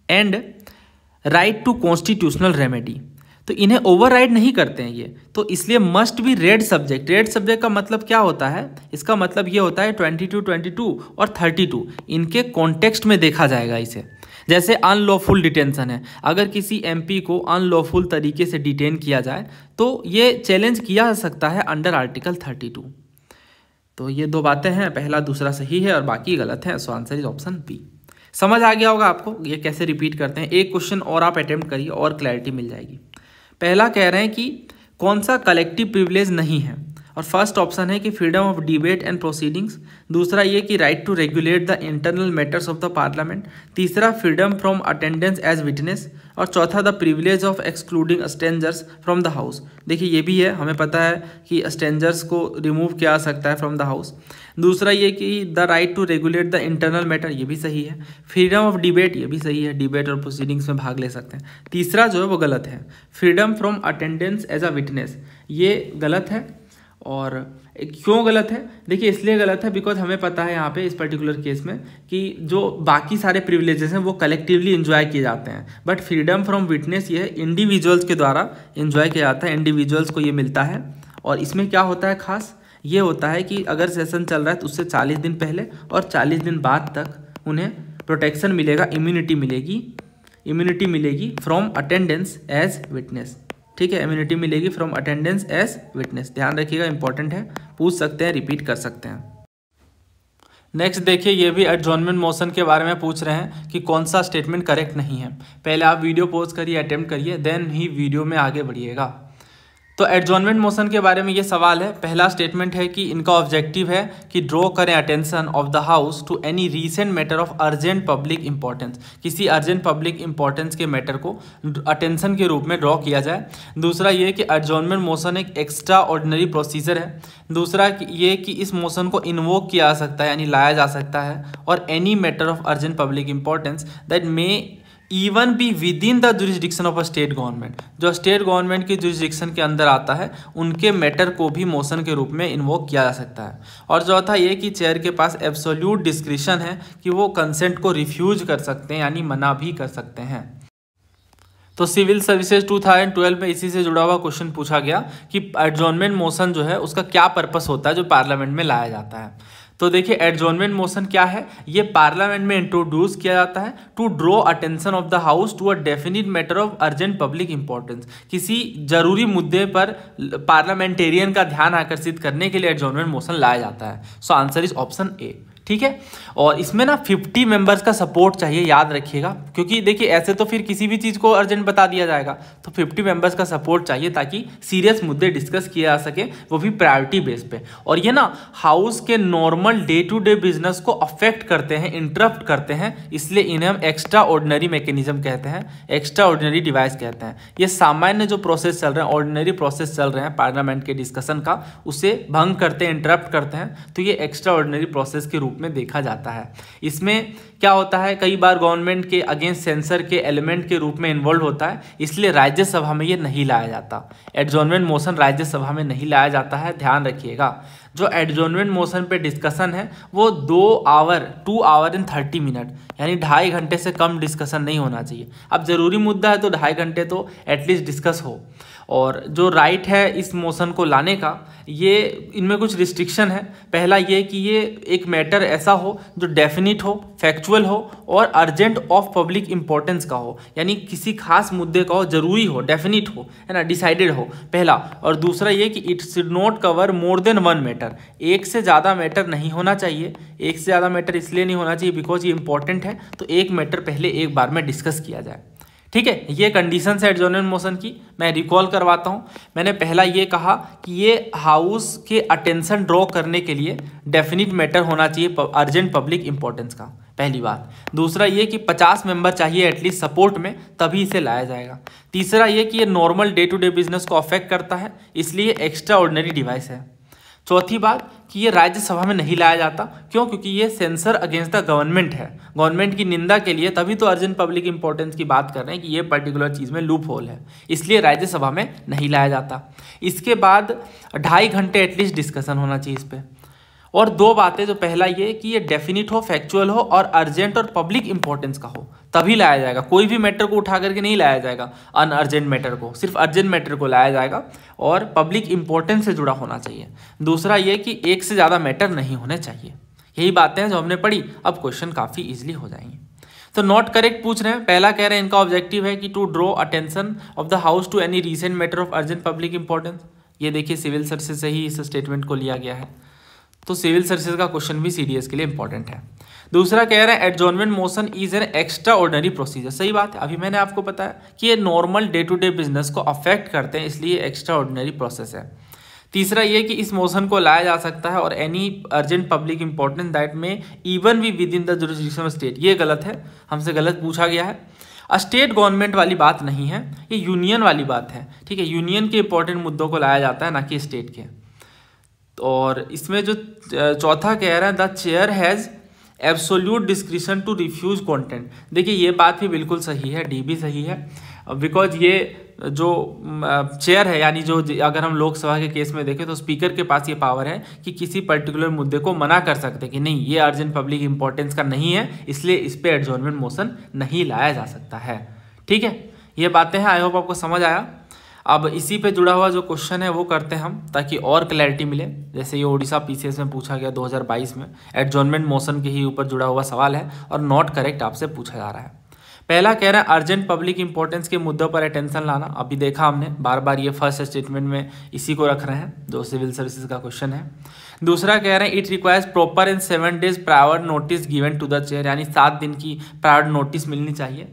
and right to constitutional remedy, तो इन्हें ओवरराइड नहीं करते हैं ये, तो इसलिए must be read subject. Read subject का मतलब क्या होता है, इसका मतलब ये होता है 20 to 22 और 32 इनके कॉन्टेक्स्ट में देखा जाएगा इसे। जैसे अनलॉफुल डिटेंशन है, अगर किसी एमपी को अनलॉफुल तरीके से डिटेन किया जाए तो ये चैलेंज किया जा सकता है अंडर आर्टिकल 32। तो ये दो बातें हैं, पहला दूसरा सही है और बाकी गलत है, so answer is option B. समझ आ गया होगा आपको ये कैसे रिपीट करते हैं। एक क्वेश्चन और आप अटेम्प्ट करिए और क्लैरिटी मिल जाएगी। पहला कह रहे हैं कि कौन सा कलेक्टिव प्रिविलेज नहीं है, और फर्स्ट ऑप्शन है कि freedom of debate and proceedings, दूसरा ये कि right to regulate the internal matters of the parliament, तीसरा freedom from attendance as witness, और चौथा the privilege of excluding strangers from the house. देखिए ये भी है, हमें पता है कि स्ट्रेंजर्स को रिमूव किया जा सकता है फ्रॉम द हाउस। दूसरा ये कि the right to regulate the internal matter, ये भी सही है। फ्रीडम ऑफ डिबेट, ये भी सही है, डिबेट और प्रोसीडिंग्स में भाग ले सकते हैं। तीसरा जो है वो गलत है, freedom from attendance as a witness, ये गलत है। और क्यों गलत है, देखिए इसलिए गलत है बिकॉज हमें पता है यहाँ पे इस पर्टिकुलर केस में कि जो बाकी सारे प्रिविलेजेस हैं वो कलेक्टिवली एंजॉय किए जाते हैं, बट फ्रीडम फ्रॉम विटनेस ये इंडिविजुअल्स के द्वारा एंजॉय किया जाता है, इंडिविजुअल्स को ये मिलता है। और इसमें क्या होता है खास, ये होता है कि अगर सेशन चल रहा है तो उससे 40 दिन पहले और 40 दिन बाद तक उन्हें प्रोटेक्शन मिलेगा, इम्यूनिटी मिलेगी फ्रॉम अटेंडेंस एज विटनेस। ठीक है, इम्यूनिटी मिलेगी फ्रॉम अटेंडेंस एज विटनेस, ध्यान रखिएगा, इंपॉर्टेंट है, पूछ सकते हैं, रिपीट कर सकते हैं। नेक्स्ट देखिए, ये भी एडजॉर्नमेंट मोशन के बारे में पूछ रहे हैं कि कौन सा स्टेटमेंट करेक्ट नहीं है। पहले आप वीडियो पॉज करिए, अटेम्प्ट करिए, देन ही वीडियो में आगे बढ़िएगा। तो एडजॉर्नमेंट मोशन के बारे में ये सवाल है। पहला स्टेटमेंट है कि इनका ऑब्जेक्टिव है कि ड्रॉ करें attention of the house to any recent matter of urgent public importance, किसी अर्जेंट पब्लिक इंपॉर्टेंस के मैटर को अटेंशन के रूप में ड्रॉ किया जाए। दूसरा ये कि एडजॉर्नमेंट मोशन एक एक्स्ट्रा ऑर्डिनरी प्रोसीजर है। दूसरा ये कि इस मोशन को इन्वोक किया जा सकता है, यानी लाया जा सकता है, और any matter of urgent public importance that may even be with in the jurisdiction of a state government, जो स्टेट गवर्नमेंट की जुरिस्डिक्शन के अंदर आता है उनके मैटर को भी मोशन के रूप में इन्वोक किया जा सकता है। और चौथा ये कि चेयर के पास एब्सोल्यूट डिस्क्रिशन है कि वो कंसेंट को रिफ्यूज कर सकते हैं, यानी मना भी कर सकते हैं। तो सिविल सर्विसेज 2012 में इसी से जुड़ा हुआ क्वेश्चन पूछा गया कि एडजॉर्नमेंट मोशन जो है उसका क्या पर्पस होता है जो पार्लियामेंट में लाया जाता है। तो देखिए एडजॉर्नमेंट मोशन क्या है, ये पार्लियामेंट में इंट्रोड्यूस किया जाता है to draw attention of the house to a definite matter of urgent public importance, किसी जरूरी मुद्दे पर पार्लियामेंटेरियन का ध्यान आकर्षित करने के लिए एडजॉर्नमेंट मोशन लाया जाता है। So answer is option A. ठीक है, और इसमें ना 50 मेंबर्स का सपोर्ट चाहिए, याद रखिएगा, क्योंकि देखिए ऐसे तो फिर किसी भी चीज़ को अर्जेंट बता दिया जाएगा, तो 50 मेंबर्स का सपोर्ट चाहिए ताकि सीरियस मुद्दे डिस्कस किए जा सके, वो भी प्रायोरिटी बेस पे। और ये ना हाउस के normal day to day business को अफेक्ट करते हैं, इंटरप्ट करते हैं, इसलिए इन्हें हम एक्स्ट्रा ऑर्डिनरी मैकेनिज्म कहते हैं, एक्स्ट्रा ऑर्डिनरी डिवाइस कहते हैं। ये सामान्य जो प्रोसेस चल रहे हैं, ऑर्डिनरी प्रोसेस चल रहे हैं पार्लियामेंट के डिस्कशन का, उसे भंग करते हैं, इंटरप्ट करते हैं, तो ये एक्स्ट्रा ऑर्डिनरी प्रोसेस के रूप रूप में देखा जाता है। इसमें क्या होता है, कई बार गवर्नमेंट के अगेंस्ट सेंसर के एलिमेंट के रूप में इन्वॉल्व होता है, इसलिए राज्यसभा में ये नहीं लाया जाता। एडजॉर्नमेंट मोशन राज्यसभा में नहीं लाया जाता है, ध्यान रखिएगा। जो एडजॉर्नमेंट मोशन पे डिस्कशन है वो 2 आवर एंड 30 मिनट यानी 2.5 घंटे से कम डिस्कशन नहीं होना चाहिए। अब ज़रूरी मुद्दा है तो 2.5 घंटे तो एटलीस्ट डिस्कस हो। और जो राइट है इस मोशन को लाने का, ये इनमें कुछ रिस्ट्रिक्शन है। पहला ये कि ये एक मैटर ऐसा हो जो डेफिनिट हो, फैक्चुअल हो और अर्जेंट ऑफ पब्लिक इंपॉर्टेंस का हो, यानी किसी खास मुद्दे का हो, जरूरी हो, डेफिनिट हो, है ना, डिसाइडेड हो, पहला। और दूसरा ये कि it should not cover more than 1 matter, एक से ज़्यादा मैटर नहीं होना चाहिए। एक से ज़्यादा मैटर इसलिए नहीं होना चाहिए बिकॉज ये इंपॉर्टेंट है, तो एक मैटर पहले एक बार में डिस्कस किया जाए। ठीक है, ये कंडीशन है एडजॉर्नमेंट मोशन की। मैं रिकॉल करवाता हूँ। मैंने पहला ये कहा कि ये हाउस के अटेंशन ड्रॉ करने के लिए डेफिनिट मैटर होना चाहिए, अर्जेंट पब्लिक इंपॉर्टेंस का, पहली बात। दूसरा ये कि 50 मेंबर चाहिए एटलीस्ट सपोर्ट में, तभी इसे लाया जाएगा। तीसरा ये कि ये normal day to day business को अफेक्ट करता है, इसलिए एक्स्ट्रा ऑर्डिनरी डिवाइस है। चौथी बात कि ये राज्यसभा में नहीं लाया जाता, क्यों? क्योंकि ये सेंसर अगेंस्ट द गवर्नमेंट है, गवर्नमेंट की निंदा के लिए, तभी तो अर्जेंट पब्लिक इंपॉर्टेंस की बात कर रहे हैं कि ये पर्टिकुलर चीज़ में लूप होल है, इसलिए राज्यसभा में नहीं लाया जाता। इसके बाद 2.5 घंटे एटलीस्ट डिस्कशन होना चाहिए इस पर। और 2 बातें, जो पहला ये कि ये डेफिनिट हो, फैक्चुअल हो और अर्जेंट और पब्लिक इंपॉर्टेंस का हो, तभी लाया जाएगा। कोई भी मैटर को उठा करके नहीं लाया जाएगा, अनअर्जेंट मैटर को, सिर्फ अर्जेंट मैटर को लाया जाएगा और पब्लिक इंपॉर्टेंस से जुड़ा होना चाहिए। दूसरा ये कि एक से ज़्यादा मैटर नहीं होने चाहिए। यही बातें हैं जो हमने पढ़ी। अब क्वेश्चन काफ़ी ईजिली हो जाएंगे। तो नॉट करेक्ट पूछ रहे हैं। पहला कह रहे हैं इनका ऑब्जेक्टिव है कि to draw attention of the house to any recent matter of urgent public importance. ये देखिए सिविल सर्विसेज से ही इस स्टेटमेंट को लिया गया है, तो सिविल सर्विसेज का क्वेश्चन भी सीडीएस के लिए इंपॉर्टेंट है। दूसरा कह रहे हैं adjournment motion is an extraordinary procedure. सही बात है, अभी मैंने आपको बताया कि ये normal day to day business को अफेक्ट करते हैं, इसलिए एक्स्ट्रा ऑर्डिनरी प्रोसेस है। तीसरा ये कि इस मोशन को लाया जा सकता है और any urgent public importance that में इवन भी with in the jurisdiction of state. ये गलत है, हमसे गलत पूछा गया है। स्टेट गवर्नमेंट वाली बात नहीं है, ये यूनियन वाली बात है। ठीक है, यूनियन के इंपॉर्टेंट मुद्दों को लाया जाता है, ना कि स्टेट के। और इसमें जो चौथा कह रहा है the chair has absolute discretion to refuse content. देखिए ये बात भी बिल्कुल सही है, डी भी सही है, बिकॉज ये जो चेयर है, यानी जो अगर हम लोकसभा के केस में देखें तो स्पीकर के पास ये पावर है कि किसी पर्टिकुलर मुद्दे को मना कर सकते कि नहीं ये अर्जेंट पब्लिक इंपॉर्टेंस का नहीं है, इसलिए इस पर एडजॉर्नमेंट मोशन नहीं लाया जा सकता है। ठीक है, ये बातें हैं, आई होप आपको समझ आया। अब इसी पे जुड़ा हुआ जो क्वेश्चन है वो करते हैं हम, ताकि और क्लैरिटी मिले। जैसे ये ओडिशा पीसीएस में पूछा गया 2022 में, एडजॉर्नमेंट मोशन के ही ऊपर जुड़ा हुआ सवाल है और नॉट करेक्ट आपसे पूछा जा रहा है। पहला कह रहा है अर्जेंट पब्लिक इंपॉर्टेंस के मुद्दों पर अटेंशन लाना। अभी देखा हमने बार बार, ये फर्स्ट स्टेटमेंट में इसी को रख रहे हैं जो सिविल सर्विसेज का क्वेश्चन है। दूसरा कह रहे हैं it requires proper and 7 days prior notice given to the chair, यानी 7 दिन की प्रायर नोटिस मिलनी चाहिए।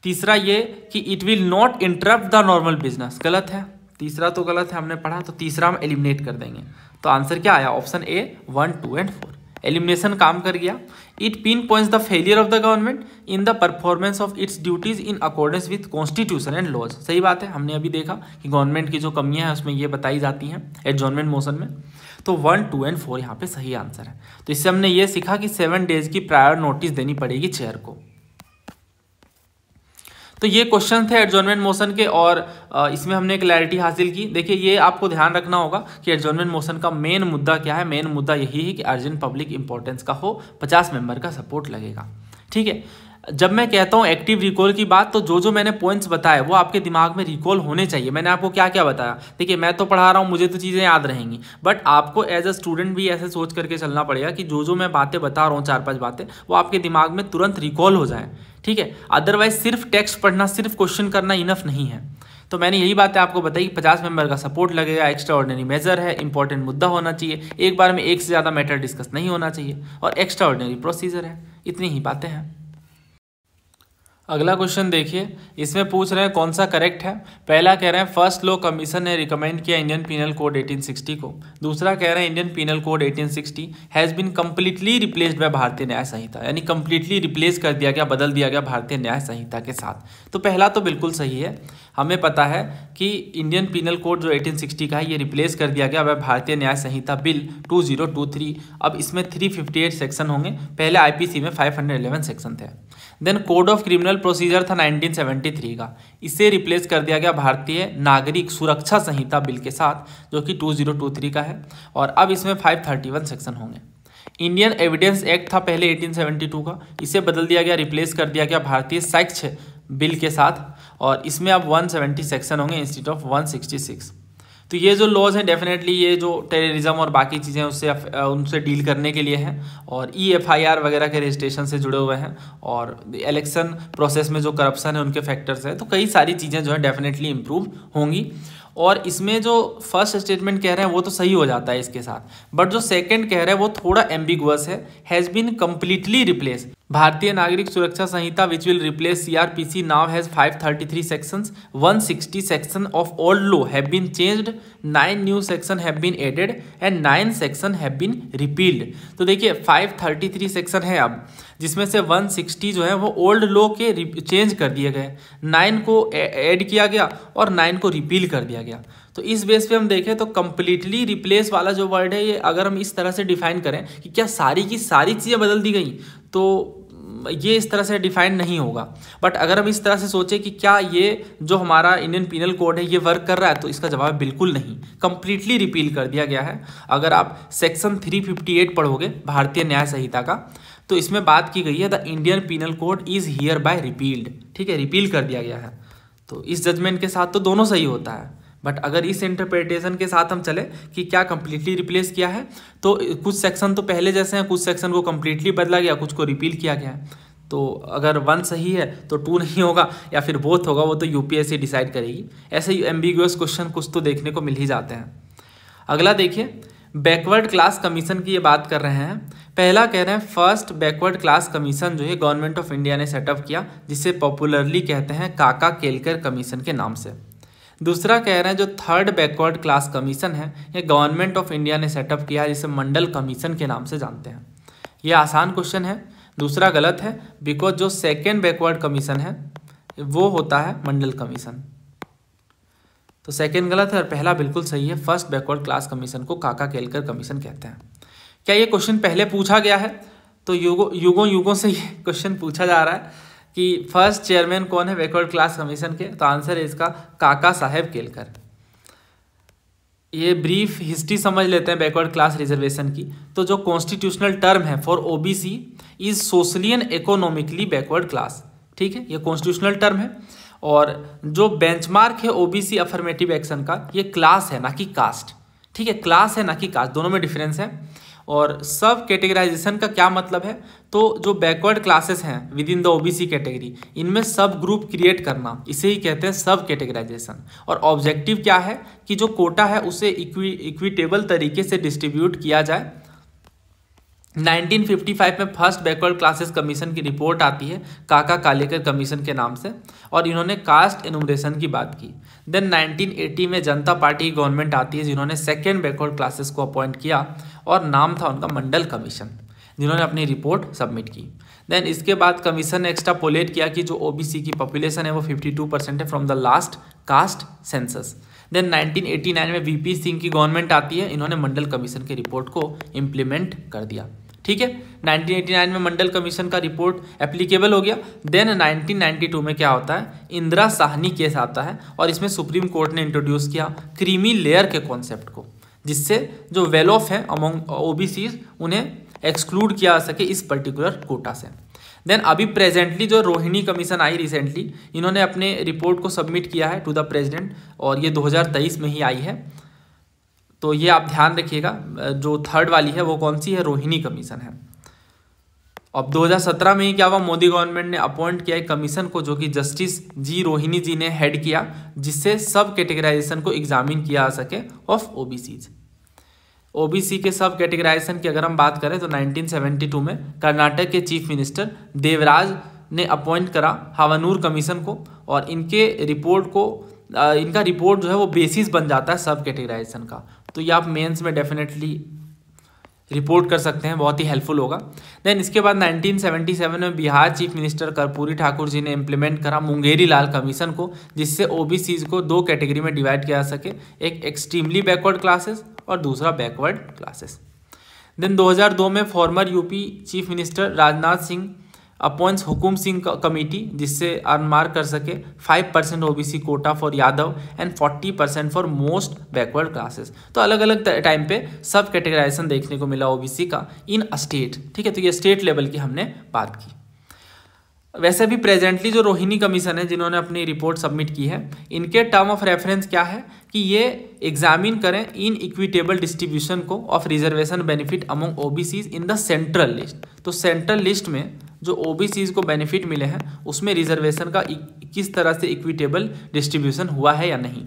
तीसरा ये कि it will not interrupt the normal business, गलत है। तीसरा तो गलत है, हमने पढ़ा, तो तीसरा हम एलिमिनेट कर देंगे। तो आंसर क्या आया? Option A 1, 2 and 4। एलिमिनेशन काम कर गया। It pinpoints the failure of the government in the performance of its duties in accordance with constitution and laws. सही बात है, हमने अभी देखा कि गवर्नमेंट की जो कमियां हैं उसमें ये बताई जाती हैं एडजॉर्नमेंट मोशन में। तो 1, 2 एंड 4 यहाँ पे सही आंसर है। तो इससे हमने ये सीखा कि 7 days की प्रायर नोटिस देनी पड़ेगी चेयर को। तो ये क्वेश्चन थे एडजॉर्नमेंट मोशन के और इसमें हमने क्लैरिटी हासिल की। देखिए ये आपको ध्यान रखना होगा कि एडजॉर्नमेंट मोशन का मेन मुद्दा क्या है। मेन मुद्दा यही है कि अर्जेंट पब्लिक इंपॉर्टेंस का हो, 50 मेंबर का सपोर्ट लगेगा। ठीक है, जब मैं कहता हूँ एक्टिव रिकॉल की बात, तो जो मैंने पॉइंट्स बताए वो आपके दिमाग में रिकॉल होने चाहिए। मैंने आपको क्या क्या बताया, देखिए मैं तो पढ़ा रहा हूँ, मुझे तो चीज़ें याद रहेंगी, बट आपको एज अ स्टूडेंट भी ऐसे सोच करके चलना पड़ेगा कि जो मैं बातें बता रहा हूँ, 4-5 बातें, वो आपके दिमाग में तुरंत रिकॉल हो जाए। ठीक है, अदरवाइज सिर्फ टेक्स्ट पढ़ना, सिर्फ क्वेश्चन करना इनफ नहीं है। तो मैंने यही बातें आपको बताई, 50 मेंबर का सपोर्ट लगेगा, एक्स्ट्रा ऑर्डिनरी मेजर है, इंपॉर्टेंट मुद्दा होना चाहिए, एक बार में एक से ज़्यादा मैटर डिस्कस नहीं होना चाहिए और एक्स्ट्रा ऑर्डिनरी प्रोसीजर है। इतनी ही बातें हैं। अगला क्वेश्चन देखिए, इसमें पूछ रहे हैं कौन सा करेक्ट है। पहला कह रहे हैं फर्स्ट लॉ कमीशन ने रिकमेंड किया इंडियन पीनल कोड 1860 को। दूसरा कह रहे हैं Indian penal code 1860 has been completely replaced by Bharatiya Nyaya संहिता, यानी कम्प्लीटली रिप्लेस कर दिया गया, बदल दिया गया भारतीय न्याय संहिता के साथ। तो पहला तो बिल्कुल सही है, हमें पता है कि इंडियन पीनल कोड जो 1860 का है ये रिप्लेस कर दिया गया वह भारतीय न्याय संहिता बिल 2023। अब इसमें 358 सेक्शन होंगे, पहले आईपीसी में 511 सेक्शन थे। Then code of criminal procedure था 1973 का, इसे रिप्लेस कर दिया गया भारतीय नागरिक सुरक्षा संहिता बिल के साथ जो कि 2023 का है, और अब इसमें 531 सेक्शन होंगे। इंडियन एविडेंस एक्ट था पहले 1872 का, इसे बदल दिया गया, रिप्लेस कर दिया गया भारतीय साक्ष्य बिल के साथ, और इसमें अब 170 सेक्शन होंगे इंस्टीट्यूट ऑफ 166। तो ये जो लॉज हैं डेफिनेटली ये जो टेररिज्म और बाकी चीज़ें उससे उनसे डील करने के लिए हैं, और EFIR वगैरह के रजिस्ट्रेशन से जुड़े हुए हैं, और इलेक्शन प्रोसेस में जो करप्शन है उनके फैक्टर्स हैं। तो कई सारी चीज़ें जो है डेफिनेटली इम्प्रूव होंगी। और इसमें जो फर्स्ट स्टेटमेंट कह रहे हैं वो तो सही हो जाता है इसके साथ, बट जो सेकंड कह रहे हैं वो थोड़ा एम्बिगुअस है। Has been completely replace, Bharatiya Nagarik Suraksha Sanhita which will replace CRPC now has 533 sections, 160 section of old law have been changed, 9 new section have been added and 9 section have been repealed. तो देखिए 533 section है अब, जिसमें से 160 जो है वो ओल्ड लॉ के चेंज कर दिए गए, 9 को ऐड किया गया और 9 को रिपील कर दिया गया। तो इस बेस पे हम देखें तो कंप्लीटली रिप्लेस वाला जो वर्ड है ये अगर हम इस तरह से डिफाइन करें कि क्या सारी की सारी चीज़ें बदल दी गई, तो ये इस तरह से डिफाइन नहीं होगा। बट अगर हम इस तरह से सोचें कि क्या ये जो हमारा इंडियन पीनल कोड है ये वर्क कर रहा है, तो इसका जवाब बिल्कुल नहीं, कंप्लीटली रिपील कर दिया गया है। अगर आप सेक्शन 358 पढ़ोगे भारतीय न्याय संहिता का, तो इसमें बात की गई है the Indian penal code is hereby repealed, ठीक है, रिपील कर दिया गया है। तो इस जजमेंट के साथ तो दोनों सही होता है, बट अगर इस इंटरप्रिटेशन के साथ हम चले कि क्या कंप्लीटली रिप्लेस किया है, तो कुछ सेक्शन तो पहले जैसे हैं, कुछ सेक्शन को कंप्लीटली बदला गया, कुछ को रिपील किया गया है। तो अगर 1 सही है तो 2 नहीं होगा, या फिर बोथ होगा, वो तो UPSC डिसाइड करेगी। ऐसे ही एम्बिगुअस क्वेश्चन कुछ तो देखने को मिल ही जाते हैं। अगला देखिए, बैकवर्ड क्लास कमीशन की ये बात कर रहे हैं। पहला कह रहे हैं फर्स्ट बैकवर्ड क्लास कमीशन जो है गवर्नमेंट ऑफ इंडिया ने सेटअप किया, जिसे पॉपुलरली कहते हैं काका केलकर कमीशन के नाम से। दूसरा कह रहे हैं जो थर्ड बैकवर्ड क्लास कमीशन है ये गवर्नमेंट ऑफ इंडिया ने सेटअप किया है, जिसे मंडल कमीशन के नाम से जानते हैं। ये आसान क्वेश्चन है, दूसरा गलत है, बिकॉज जो सेकेंड बैकवर्ड कमीशन है वो होता है मंडल कमीशन। तो सेकेंड गलत है और पहला बिल्कुल सही है, फर्स्ट बैकवर्ड क्लास कमीशन को काका केलकर कमीशन कहते हैं। क्या ये क्वेश्चन पहले पूछा गया है? तो युगों से ये क्वेश्चन पूछा जा रहा है कि फर्स्ट चेयरमैन कौन है बैकवर्ड क्लास कमीशन के, तो आंसर है इसका काका साहेब केलकर। ये ब्रीफ हिस्ट्री समझ लेते हैं बैकवर्ड क्लास रिजर्वेशन की। तो जो कॉन्स्टिट्यूशनल टर्म है for OBC is socially and economically backward class, ठीक है, ये कॉन्स्टिट्यूशनल टर्म है। और जो बेंचमार्क है OBC अफर्मेटिव एक्शन का, ये क्लास है ना कि कास्ट, ठीक है, क्लास है ना कि कास्ट, दोनों में डिफरेंस है। और सब कैटेगराइजेशन का क्या मतलब है, तो जो बैकवर्ड क्लासेस हैं with in the OBC category, इनमें सब ग्रुप क्रिएट करना, इसे ही कहते हैं सब कैटेगराइजेशन। और ऑब्जेक्टिव क्या है कि जो कोटा है उसे इक्विटेबल तरीके से डिस्ट्रीब्यूट किया जाए। 1955 में फर्स्ट बैकवर्ड क्लासेस कमीशन की रिपोर्ट आती है काका कालेकर कमीशन के नाम से, और इन्होंने कास्ट एनुमरेशन की बात की। देन 1980 में जनता पार्टी गवर्नमेंट आती है जिन्होंने सेकेंड बैकवर्ड क्लासेस को अपॉइंट किया, और नाम था उनका मंडल कमीशन, जिन्होंने अपनी रिपोर्ट सबमिट की। देन इसके बाद कमीशन ने एक्स्ट्रापोलेट किया कि जो OBC की पॉपुलेशन है वो 52% है from the last caste census. Then 1989 में VP सिंह की गवर्नमेंट आती है, इन्होंने मंडल कमीशन की रिपोर्ट को इम्प्लीमेंट कर दिया, ठीक है। 1989 में मंडल कमीशन का रिपोर्ट एप्लीकेबल हो गया। देन 1992 में क्या होता है, इंदिरा साहनी केस आता है, और इसमें सुप्रीम कोर्ट ने इंट्रोड्यूस किया क्रीमी लेयर के कॉन्सेप्ट को, जिससे जो वेल ऑफ है अमंग OBCs उन्हें एक्सक्लूड किया जा सके इस पर्टिकुलर कोटा से। देन अभी प्रेजेंटली जो रोहिणी कमीशन आई रिसेंटली, इन्होंने अपने रिपोर्ट को सबमिट किया है टू द प्रेसिडेंट, और ये 2023 में ही आई है। तो ये आप ध्यान रखिएगा, जो थर्ड वाली है वो कौन सी है, रोहिणी कमीशन है। अब 2017 में ही क्या हुआ, मोदी गवर्नमेंट ने अपॉइंट किया एक कमीशन को, जो कि जस्टिस जी रोहिणी जी ने हेड किया, जिससे सब कैटेगराइजेशन को एग्जामिन किया जा सके ऑफ OBCs। OBC के सब कैटेगराइजेशन की अगर हम बात करें तो 1972 में कर्नाटक के चीफ मिनिस्टर देवराज ने अपॉइंट करा हावानूर कमीशन को, और इनके रिपोर्ट को इनका रिपोर्ट जो है वो बेसिस बन जाता है सब कैटेगराइजेशन का। तो ये आप मेंस में डेफिनेटली रिपोर्ट कर सकते हैं, बहुत ही हेल्पफुल होगा। देन इसके बाद 1977 में बिहार चीफ मिनिस्टर कर्पूरी ठाकुर जी ने इम्प्लीमेंट करा मुंगेरी लाल कमीशन को, जिससे ओबीसीज को 2 कैटेगरी में डिवाइड किया जा सके, एक एक्सट्रीमली बैकवर्ड क्लासेस और दूसरा बैकवर्ड क्लासेस। देन 2002 में former UP chief minister Rajnath Singh appoints Hukum Singh committee, जिससे अनमार्क कर सके 5% OBC quota for Yadav and 40% for most backward classes. तो अलग अलग टाइम पे सब कैटेगराइजेशन देखने को मिला ओबीसी का इन स्टेट, ठीक है। तो ये स्टेट लेवल की हमने बात की। वैसे भी प्रेजेंटली जो रोहिणी कमीशन है जिन्होंने अपनी रिपोर्ट सबमिट की है, इनके टर्म ऑफ रेफरेंस क्या है कि ये एग्जामिन करें इन इक्विटेबल डिस्ट्रीब्यूशन को of reservation benefit among OBCs in the central list. तो सेंट्रल लिस्ट में जो ओबीसीज को बेनिफिट मिले हैं उसमें रिजर्वेशन का किस तरह से इक्विटेबल डिस्ट्रीब्यूशन हुआ है या नहीं।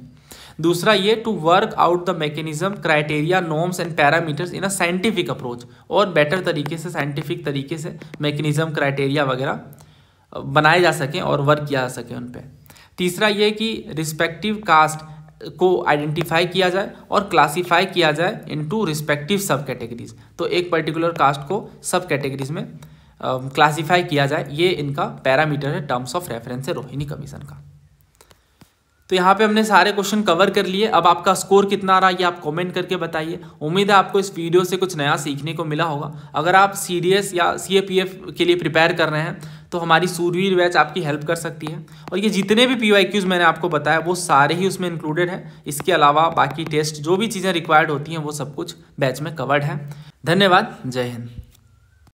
दूसरा ये to work out the mechanism criteria norms and parameters in a scientific approach, और बेटर तरीके से साइंटिफिक तरीके से मैकेनिज्म क्राइटेरिया वगैरह बनाए जा सकें और वर्क किया जा सके उन पर। तीसरा ये कि रिस्पेक्टिव कास्ट को आइडेंटिफाई किया जाए और क्लासीफाई किया जाए इनटू रिस्पेक्टिव सब कैटेगरीज। तो एक पर्टिकुलर कास्ट को सब कैटेगरीज में क्लासीफाई किया जाए, ये इनका पैरामीटर है टर्म्स ऑफ रेफरेंस है रोहिणी कमीशन का। तो यहाँ पे हमने सारे क्वेश्चन कवर कर लिए। अब आपका स्कोर कितना आ रहा है ये आप कमेंट करके बताइए। उम्मीद है आपको इस वीडियो से कुछ नया सीखने को मिला होगा। अगर आप सीडीएस या सीएपीएफ के लिए प्रिपेयर कर रहे हैं तो हमारी सूरवीर बैच आपकी हेल्प कर सकती है, और ये जितने भी पीवाईक्यूज मैंने आपको बताया वो सारे ही उसमें इंक्लूडेड है। इसके अलावा बाकी टेस्ट जो भी चीज़ें रिक्वायर्ड होती हैं वो सब कुछ बैच में कवर्ड है। धन्यवाद, जय हिंद।